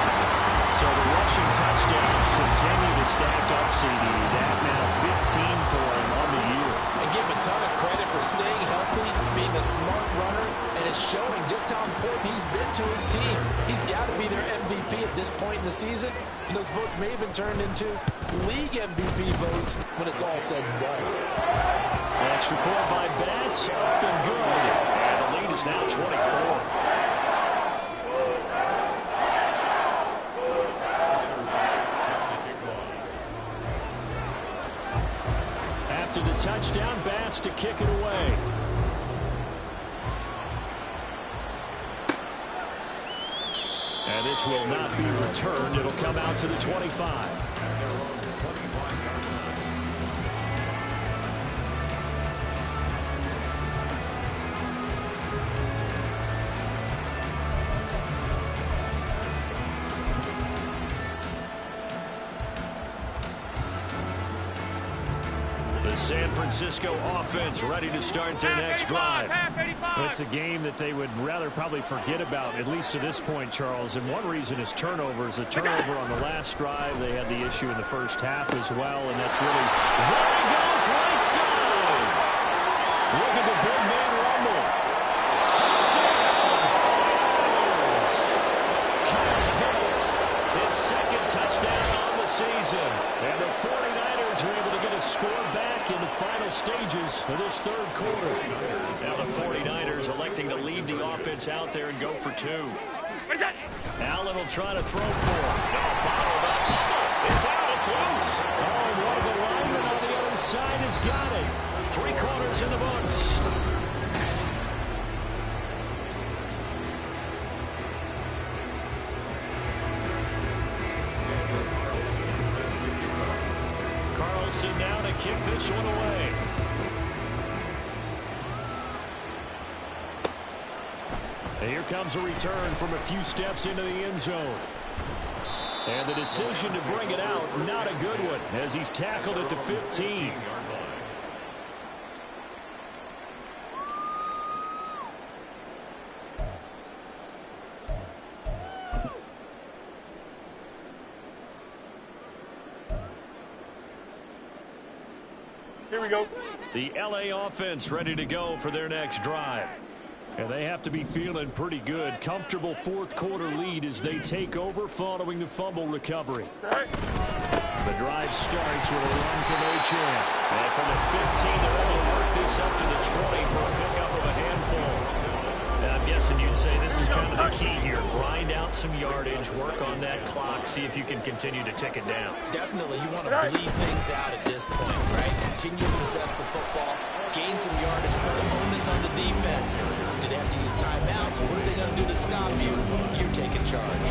So the rushing touchdowns continue to stack up, CD. That now 15 for him on the year. And give him a ton of credit for staying healthy, being a smart runner, and it's showing just how important he's been to his team. He's got to be their MVP at this point in the season, and those votes may even turn into league MVP votes when it's all said and done. Extra point by Bass, up and good. And the lead is now 24. After the touchdown, Bass to kick it away. And this will not be returned. It'll come out to the 25. San Francisco offense ready to start their next drive. It's a game that they would rather probably forget about, at least to this point, Charles. And one reason is turnovers. The turnover on the last drive, they had the issue in the first half as well, and that's really... There he goes, right side! Look at the big man rumble. Touchdown! Kyle Pitts, his second touchdown on the season. And the 49ers are able to get a score back in the final stages of this third quarter. Now the 49ers electing to leave the offense out there and go for 2. Allen will try to throw for him. No, bottled up. It's out. It's loose. Oh, one of the linemen on the other side has got it. 3 quarters in the books. Carlson now to kick this one away. And here comes a return from a few steps into the end zone. And the decision to bring it out, not a good one, as he's tackled at the 15. Here we go. The LA offense ready to go for their next drive. And they have to be feeling pretty good. Comfortable fourth quarter lead as they take over following the fumble recovery. The drive starts with a run from Achan. And from the 15, they're able to work this up to the 20 for a pickup of a handful. And I'm guessing you'd say this is kind of the key here. Grind out some yardage, work on that clock, see if you can continue to tick it down. Definitely, you want to bleed things out at this point, right? Continue to possess the football, gain some yardage, put the onus on the defense. Do they have to use timeouts? What are they going to do to stop you? You're taking charge.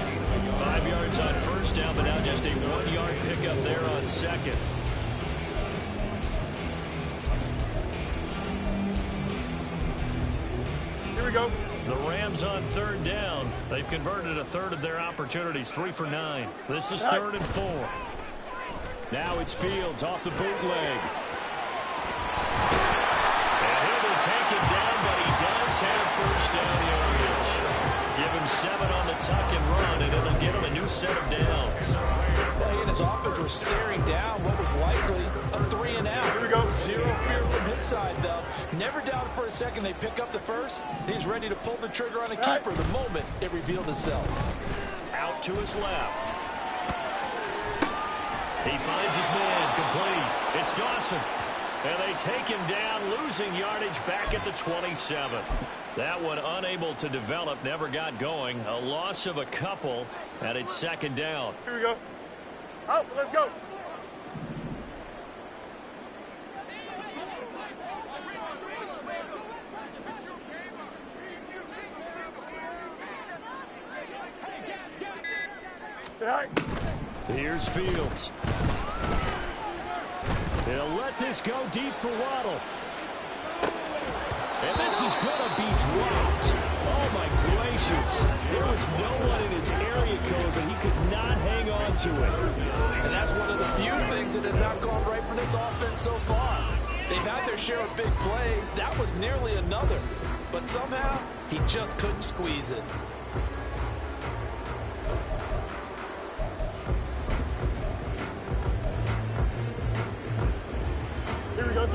5 yards on first down, but now just a 1-yard pickup there on second. Here we go. The Rams on third down. They've converted a third of their opportunities, 3 for 9. This is 3rd and 4. Now it's Fields off the bootleg. And he'll be taken down, but he does have first down yardage. Give him 7 on the tuck and run, and it'll get him a new set of downs. Well, he and his offense were staring down what was likely a 3 and out. Here we go. Zero fear from his side, though. Never doubted for a second they pick up the first. He's ready to pull the trigger on a keeper the moment it revealed itself. Out to his left. He finds his man complete. It's Dawson. And they take him down, losing yardage back at the 27. That one unable to develop, never got going. A loss of a couple, and it's 2nd down. Here we go. Out, let's go. Here's Fields. He'll let this go deep for Waddle. And this is going to be dropped. Oh, Oh, my gracious. There was no one in his area code, but he could not hang on to it. And that's one of the few things that has not gone right for this offense so far. They've had their share of big plays. That was nearly another. But somehow, he just couldn't squeeze it.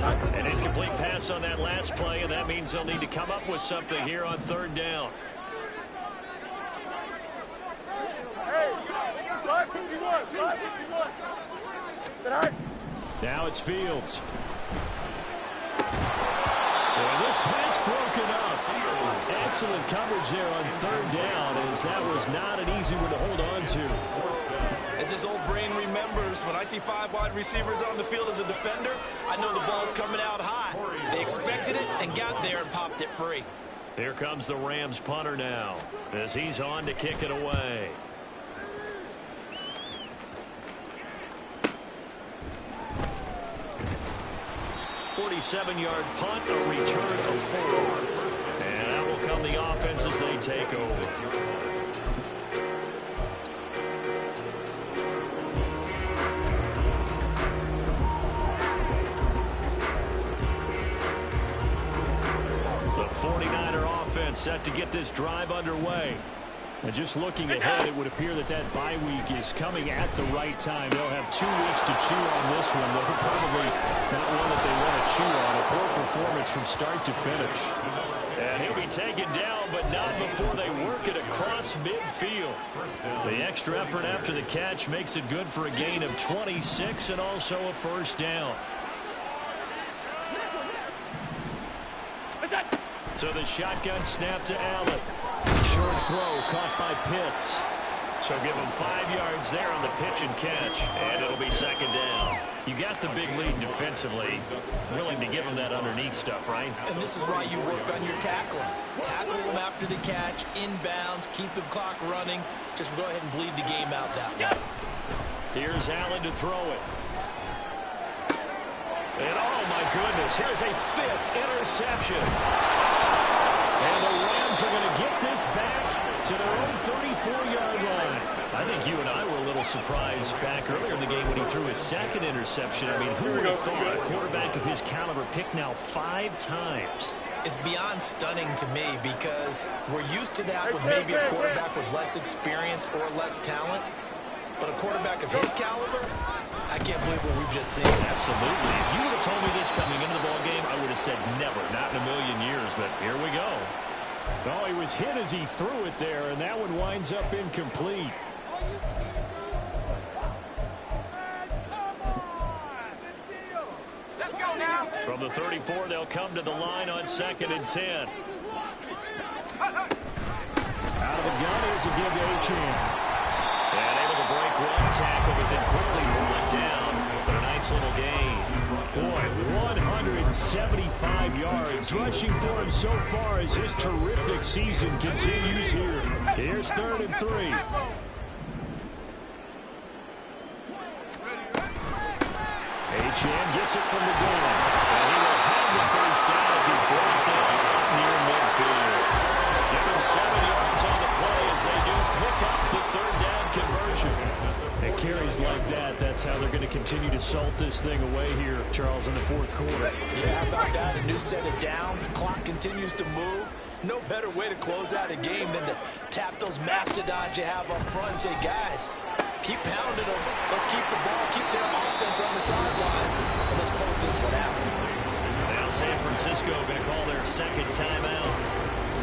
An incomplete pass on that last play, and that means they'll need to come up with something here on third down. Now it's Fields. And this pass broken up. Excellent coverage there on third down, as that was not an easy one to hold on to. As his old brain remembers, when I see 5 wide receivers on the field as a defender, I know the ball's coming out high. They expected it and got there and popped it free. Here comes the Rams punter now, as he's on to kick it away. .47-yard punt, a return of 4. And that will come the offense as they take over. The 49er offense set to get this drive underway. And just looking ahead, it would appear that that bye week is coming at the right time. They'll have 2 weeks to chew on this one. They're probably not one that they want to chew on. A poor performance from start to finish. And he'll be taken down, but not before they work it across midfield. The extra effort after the catch makes it good for a gain of 26 and also a first down. So the shotgun snap to Allen. Short throw caught by Pitts. So give him 5 yards there on the pitch and catch, and it'll be second down. You got the big lead defensively. Willing to give him that underneath stuff, right? And this is why you work on your tackling. Tackle them after the catch, inbounds, keep the clock running. Just go ahead and bleed the game out that way. Here's Allen to throw it. And oh my goodness, here's a 5th interception. And the Rams are going to get this back to their own 34-yard line. I think you and I were a little surprised back earlier in the game when he threw his 2nd interception. I mean, who would have thought a quarterback of his caliber picked now 5 times? It's beyond stunning to me because we're used to that with maybe a quarterback with less experience or less talent. But a quarterback of his caliber, I can't believe what we've just seen. Absolutely. If you would have told me this coming into the ballgame, I would have said never, not in a million years. But here we go. Oh, he was hit as he threw it there, and that one winds up incomplete. Let's go now. From the 34, they'll come to the line on 2nd and 10. Out of the gun, here's a give to Achane. And able to break one tackle, but then quickly brought down. But a nice little gain. Boy, 175 yards rushing for him so far as his terrific season continues here. Here's 3rd and 3. Achane gets it from the goal. And he will have the first down as he's brought down near midfield. Give him 7 yards on the play as they do pick up the 3rd down conversion. And carries like that, that's how they're going to continue to salt this thing away here, Charles, in the 4th quarter. Yeah, how about that? A new set of downs. Clock continues to move. No better way to close out a game than to tap those mastodons you have up front and say, guys, keep pounding them. Let's keep the ball, keep their offense on the sidelines, and let's close this one out. Now San Francisco going to call their 2nd timeout.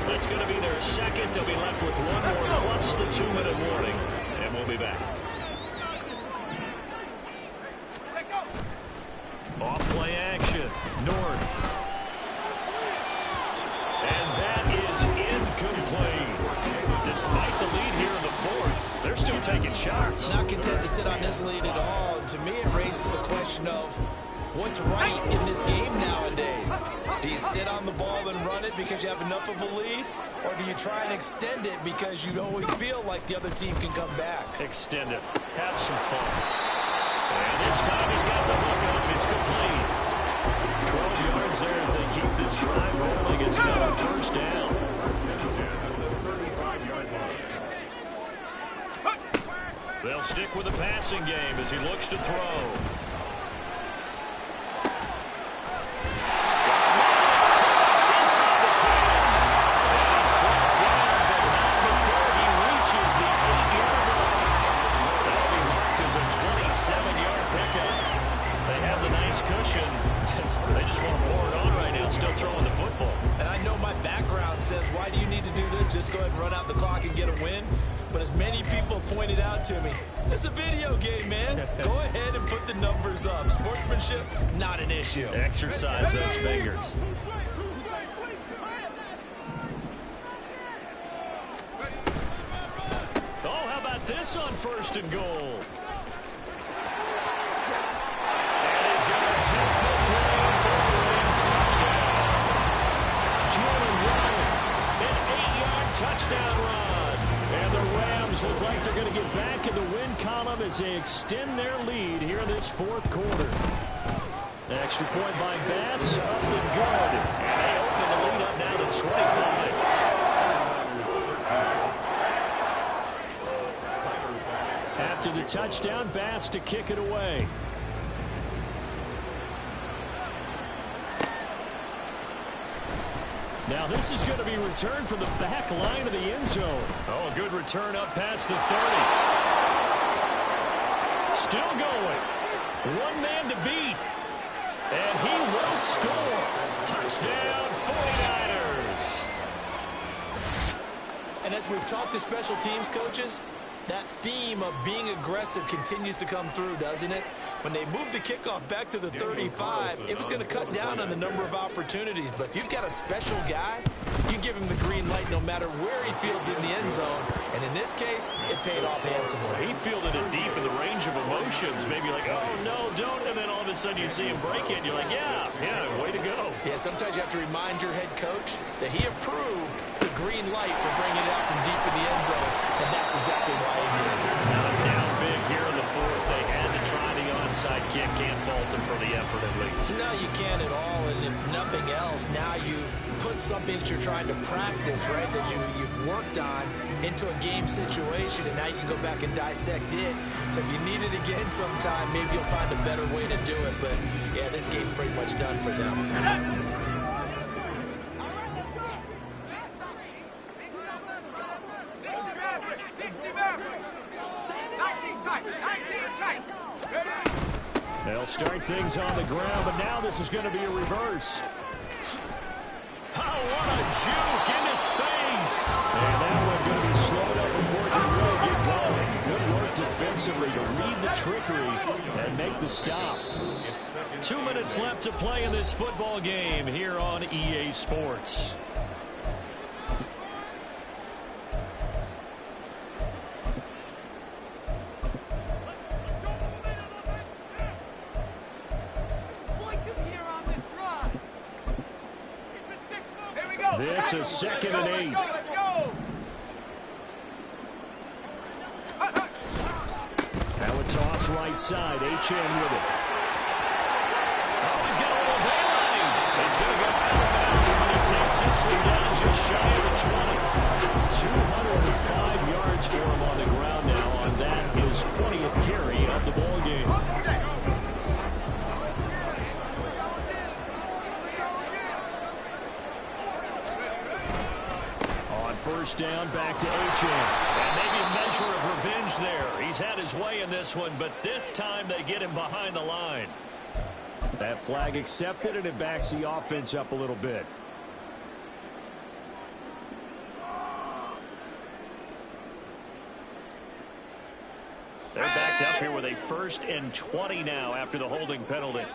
That's going to be their 2nd. They'll be left with 1 more plus the 2-minute warning. And we'll be back. Off play action. North. And that is incomplete. Despite the lead here in the 4th, they're still taking shots. Not content to sit on this lead at all. And to me, it raises the question of what's right in this game nowadays. Do you sit on the ball and run it because you have enough of a lead? Or do you try and extend it because you always feel like the other team can come back? Extend it. Have some fun. And this time he's got the hook up. It's complete. 12 yards there as they keep this drive rolling. It's got a first down. They'll stick with the passing game as he looks to throw. Inside the 10. And he's brought down, but not before he reaches the 8-yard line. That'll be marked as a 27-yard pickup. They have the nice cushion. They just want to pour it on right now, still throwing the football. And I know my background says, why do you need to do this? Just go ahead and run out the clock and get a win. But as many people pointed out to me, it's a video game, man. Go ahead and put the numbers up. Sportsmanship, not an issue. Exercise those fingers. Oh, how about this on 1st and goal? And he's going to take this one for the Rams touchdown. Jalen Ryan, an 8-yard touchdown run. And the Rams look like they're going to get back in the win column as they extend their lead here in this 4th quarter. An extra point by Bass, up and good. And they open the lead up now to 25. After the touchdown, Bass to kick it away. Now this is going to be returned from the back line of the end zone. Oh, a good return up past the 30. Still going. One man to beat. And he will score. Touchdown, 49ers. And as we've talked to special teams coaches, that theme of being aggressive continues to come through, doesn't it? When they moved the kickoff back to the 35, it was going to cut down on the number of opportunities. But if you've got a special guy, you give him the green light no matter where he fields in the end zone. And in this case, it paid off handsomely. He fielded it deep in the range of emotions. Maybe like, oh, no, don't. And then all of a sudden you see him break it. And you're like, yeah, way to go. Yeah, sometimes you have to remind your head coach that he approved the green light for bringing it out from deep in the end zone. And that's exactly why he did. Now down big here in the 4th. They had to try the onside kick. Can't fault him for the effort at least. No, you can't at all. And if nothing else, now you've put something that you're trying to practice, right, that you've worked on into a game situation, and now you can go back and dissect it. So if you need it again sometime, maybe you'll find a better way to do it. But, yeah, this game's pretty much done for them. They'll start things on the ground, but now this is going to be a reverse. Oh, what a juke into space. And that one going to be slowed up before it can really get going. Good work defensively to read the trickery and make the stop. 2 minutes left to play in this football game here on EA Sports. This is 2nd and 8. Let's go. Now a toss right side. H.N. with it. Oh, he's got a little daylight. He's going to go out of bounds when he takes this one down just shy of the 20. 205 yards for him on the ground now on that, his 20th carry of the ball game. First down, back to H.N. And maybe a measure of revenge there. He's had his way in this one, but this time they get him behind the line. That flag accepted, and it backs the offense up a little bit. They're backed up here with a 1st and 20 now after the holding penalty.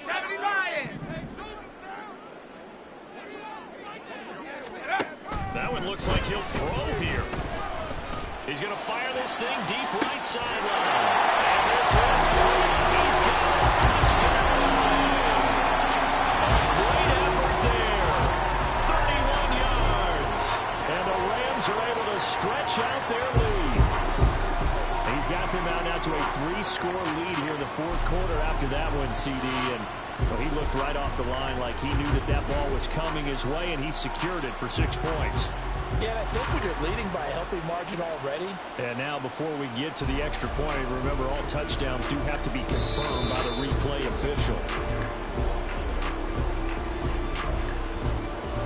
70 Lions. That one looks like he'll throw here. He's going to fire this thing deep right sideline. And this is good. He's got a touchdown. Great effort there. 31 yards. And the Rams are able to stretch out their lead. He's got them out now to a 3-score lead here in the 4th quarter after that one, CD. And well, he looked right off the line like he knew that ball was coming his way, and he secured it for 6 points. Yeah, and I think when you're leading by a healthy margin already. And now before we get to the extra point, remember all touchdowns do have to be confirmed by the replay official.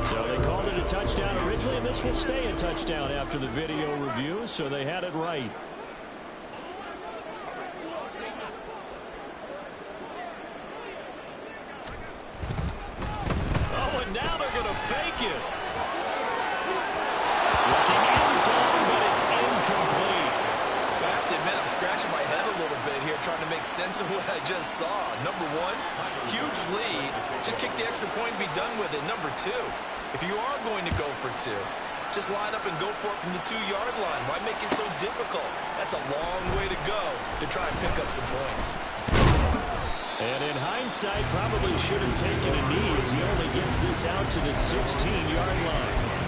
So they called it a touchdown originally, and this will stay a touchdown after the video review, so they had it right. Oh, and now they're going to fake it. Looking in zone, but it's incomplete. I have to admit, I'm scratching my head a little bit here, trying to make sense of what I just saw. Number one, huge lead. Just kick the extra point and be done with it. Number two, if you are going to go for two, just line up and go for it from the 2-yard line. Why make it so difficult? That's a long way to go to try and pick up some points. And in hindsight, probably should have taken a knee as he only gets this out to the 16-yard line.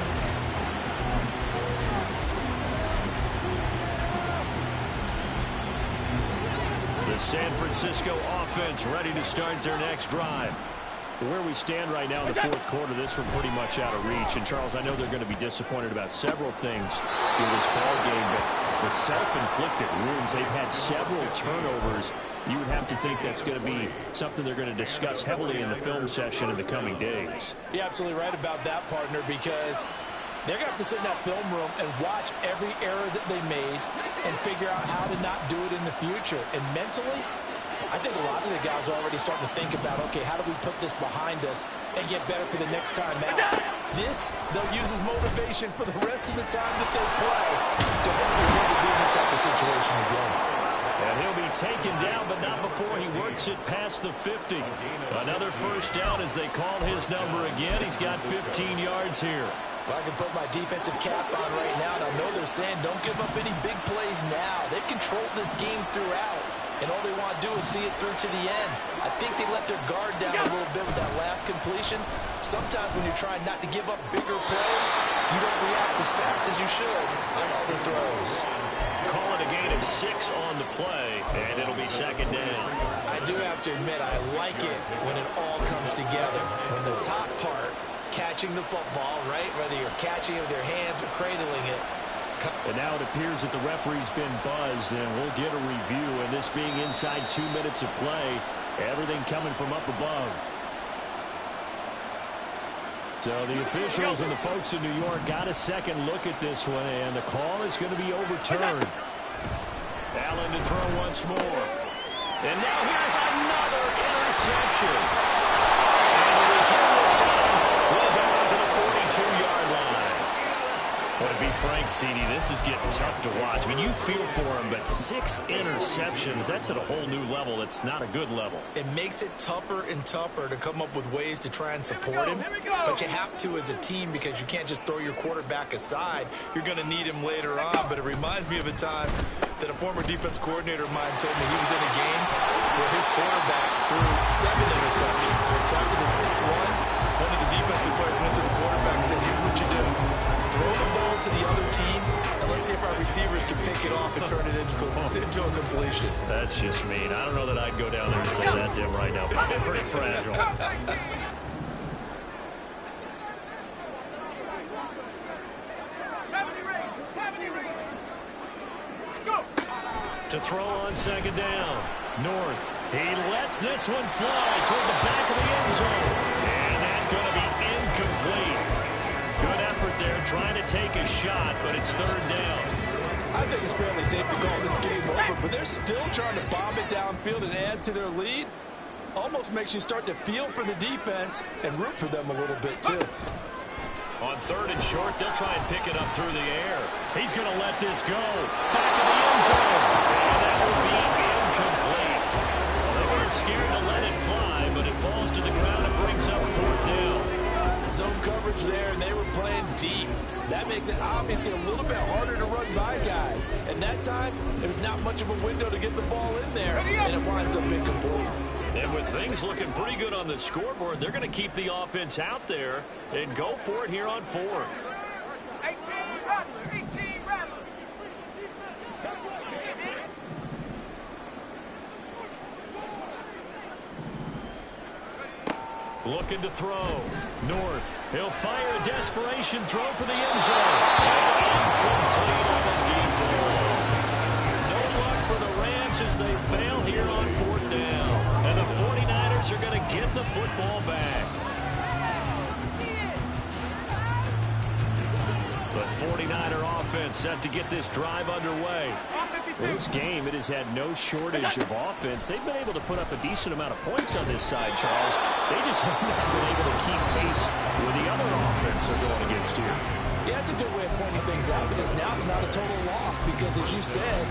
The San Francisco offense ready to start their next drive. Where we stand right now in the fourth quarter, this one pretty much out of reach. And, Charles, I know they're going to be disappointed about several things in this ball game, but the self-inflicted wounds, they've had several turnovers. You would have to think that's going to be something they're going to discuss heavily in the film session in the coming days. You're absolutely right about that, partner, because they're going to have to sit in that film room and watch every error that they made and figure out how to not do it in the future. And mentally, I think a lot of the guys are already starting to think about, okay, how do we put this behind us and get better for the next time out? This, they'll use as motivation for the rest of the time that they play to hopefully never be in this type of situation again. And he'll be taken down, but not before he works it past the 50. Another first down as they call his number again. He's got 15 yards here. Well, I can put my defensive cap on right now, and I know they're saying don't give up any big plays now. They've controlled this game throughout, and all they want to do is see it through to the end. I think they let their guard down a little bit with that last completion. Sometimes when you're trying not to give up bigger plays, you don't react as fast as you should on other throws. Call it a gain of 6 on the play, and it'll be second down. I do have to admit, I like it when it all comes together. When the top part, catching the football, right? Whether you're catching it with your hands or cradling it. And now it appears that the referee's been buzzed, and we'll get a review. And this being inside 2 minutes of play, everything coming from up above. So the officials and the folks in New York got a second look at this one, and the call is going to be overturned. Allen to throw once more. And now here's another interception. And the return this time will go on to the 42-yard line. Well, to be frank, CD, this is getting tough to watch. I mean, you feel for him, but 6 interceptions, that's at a whole new level. It's not a good level. It makes it tougher and tougher to come up with ways to try and support him. But you have to as a team because you can't just throw your quarterback aside. You're going to need him later on. But it reminds me of a time that a former defense coordinator of mine told me he was in a game where his quarterback threw 7 interceptions. So after the 6-1, one of the defensive players went to the quarterback and said, here's what you do. Throw the ball to the other team, and let's see if our receivers can pick it off and turn it into a completion. That's just mean. I don't know that I'd go down there and say that to him right now. Pretty fragile. To throw on second down. North. He lets this one fly toward the back of the end zone. And that's going to be incomplete. Good effort there, trying to take a shot, but it's third down. I think it's fairly safe to call this game over, but they're still trying to bomb it downfield and add to their lead. Almost makes you start to feel for the defense and root for them a little bit, too. On third and short, they'll try and pick it up through the air. He's going to let this go. Back of the end zone. And that will be incomplete. They weren't scared to let it fly, but it falls to the ground and brings up fourth down. Zone coverage there, and they were playing deep. That makes it obviously a little bit harder to run by guys. And that time, there's not much of a window to get the ball in there, and it winds up incomplete. And with things looking pretty good on the scoreboard, they're going to keep the offense out there and go for it here on fourth. 18 Rattler, 18 Rattler. Looking to throw. North. He'll fire a desperation throw for the end zone. Incomplete on the deep ball. No luck for the Rams as they fail here on 4th down. And the 49ers are going to get the football back. The 49er offense set to get this drive underway. This game, it has had no shortage of offense. They've been able to put up a decent amount of points on this side, Charles. They just have not been able to keep pace with the other offense they're going against here. Yeah, it's a good way of pointing things out because now it's not a total loss because, as you said,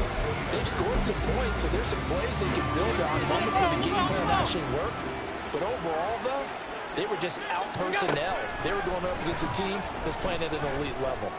they've scored some points, so there's some plays they can build on, moments where the game plan actually worked. But overall, though, they were just out personnel. They were going up against a team that's playing at an elite level.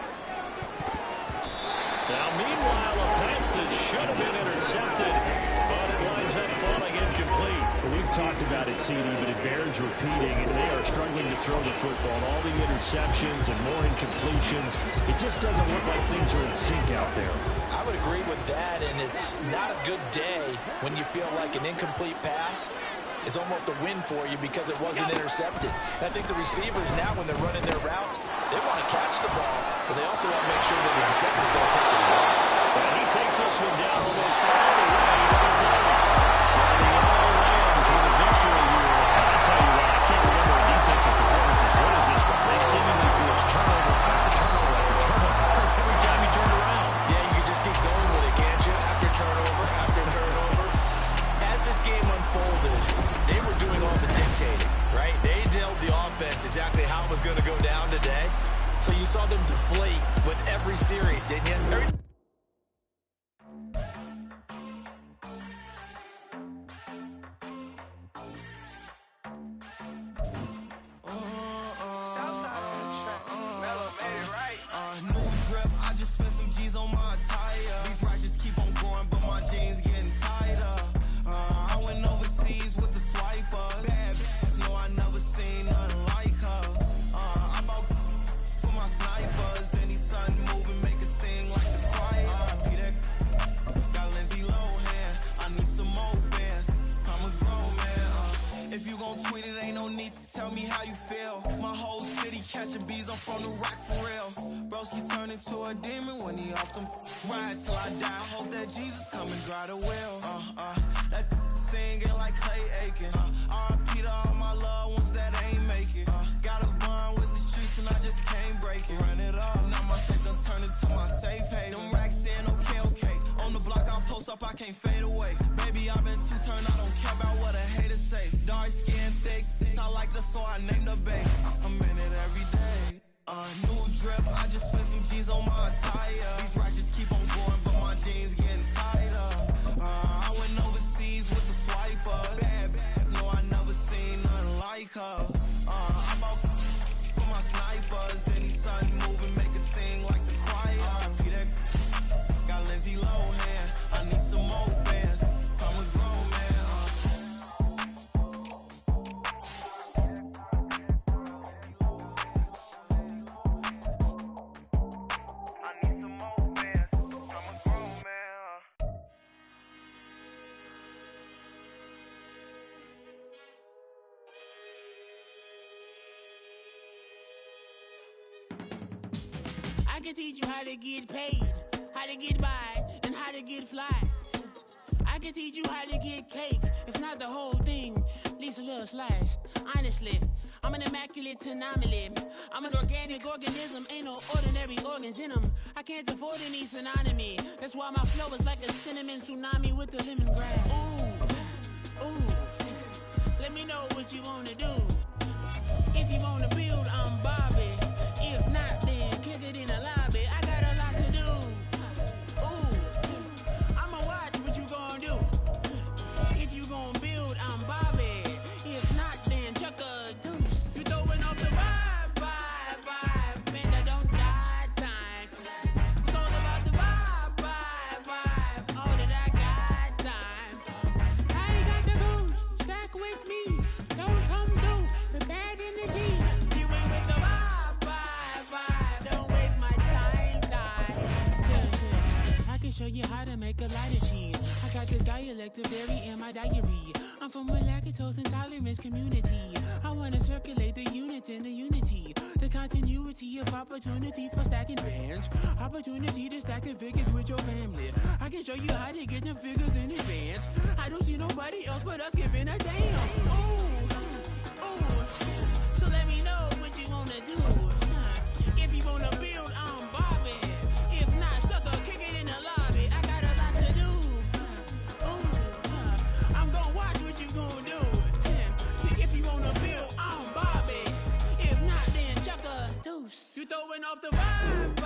Now, meanwhile, a pass that should have been intercepted, but it winds up falling incomplete. Well, we've talked about it, CD, but it bears repeating, and they are struggling to throw the football. All the interceptions and more incompletions, it just doesn't look like things are in sync out there. I would agree with that, and it's not a good day when you feel like an incomplete pass is almost a win for you because it wasn't intercepted. And I think the receivers now, when they're running their routes, they want to catch the ball, but they also want to make sure that the defenders don't take it away. And he takes this one down almost all the way to the 30. So the LA Rams with a victory here. I tell you what, I can't remember a defensive performance as good as this one. They seemingly force turnover after turnover after turnover every time you turn around. Yeah, you can just keep going with it, can't you? After turnover, after turnover. As this game unfolded, they were doing all the dictating, right? They told the offense exactly how it was going to go down today. So you saw them deflate with every series, didn't you? Southside on the track. Mellow made it right. New drip, I just spent some G's on my attire. These righteous keep on going, but my jeans getting tighter. I went overseas with the swiper. Bad, no, I never seen nothing like her. I bought for my snipers. Any sun moving, make it sing like the choir. Peter got Lindsay Lohan. I need some more bands. I'm a grown man. If you gon' tweet it, ain't no need to tell me how you feel. My whole city catching bees, I'm from the rock for real. Broski turned into a demon when he off them ride till I die. Hope that Jesus come and dry the wheel. That singing like Clay Aiken. R.I.P. to all my loved ones that ain't make it. Got a bond with the streets and I just can't break it. Run it up, now my safe done turned into my safe haven. Them racks in, okay. On the block I post up, I can't fade away. Baby, I've been too turned, I don't care about what a hater say. Dark skin, thick, I like the so I named the bae. I'm in it every day. New drip, I just spent some G's on my attire. These righteous keep on going, but my jeans getting tighter. I went overseas with the swiper. Bad, no, I never seen nothing like her. I bought for my snipers. Any sun moving, make it sing like the choir. Peter got Lindsay Lohan. I need some more bands. I'm a grown man. I can teach you how to get paid, how to get by, and how to get fly. I can teach you how to get cake, if not the whole thing, at least a little slice. Honestly, I'm an immaculate anomaly. I'm an organic organism, ain't no ordinary organs in them. I can't afford any synonymy. That's why my flow is like a cinnamon tsunami with the lemongrass. Ooh, let me know what you wanna do. If you wanna build, I'm Bobby. If not, then kick it in the lobby. I got a lot to do. Ooh, I'ma watch what you gon' do. If you gon' build, I'm Bobby. If not, then chuck a deuce. You throwing off the vibe, man, I don't die time. It's all about the vibe, all that I got time. I ain't got the goose, stack with me. Don't come through the bad energy. You ain't with the vibe, you how to make a lot of cheese. I got the dialect of dairy in my diary. I'm from a lactose intolerance community. I wanna circulate the units and the unity. The continuity of opportunity for stacking bands. Opportunity to stack the figures with your family. I can show you how to get them figures in advance. I don't see nobody else but us giving a damn. Ooh, ooh. So let me know what you wanna do. If you wanna build, I'm Bobby. If not, sucker, kick it in the lobby. I got a lot to do. Ooh, I'm gonna watch what you gonna do. See, if you wanna build, I'm Bobby. If not, then chuck a deuce. You throwing off the vibe.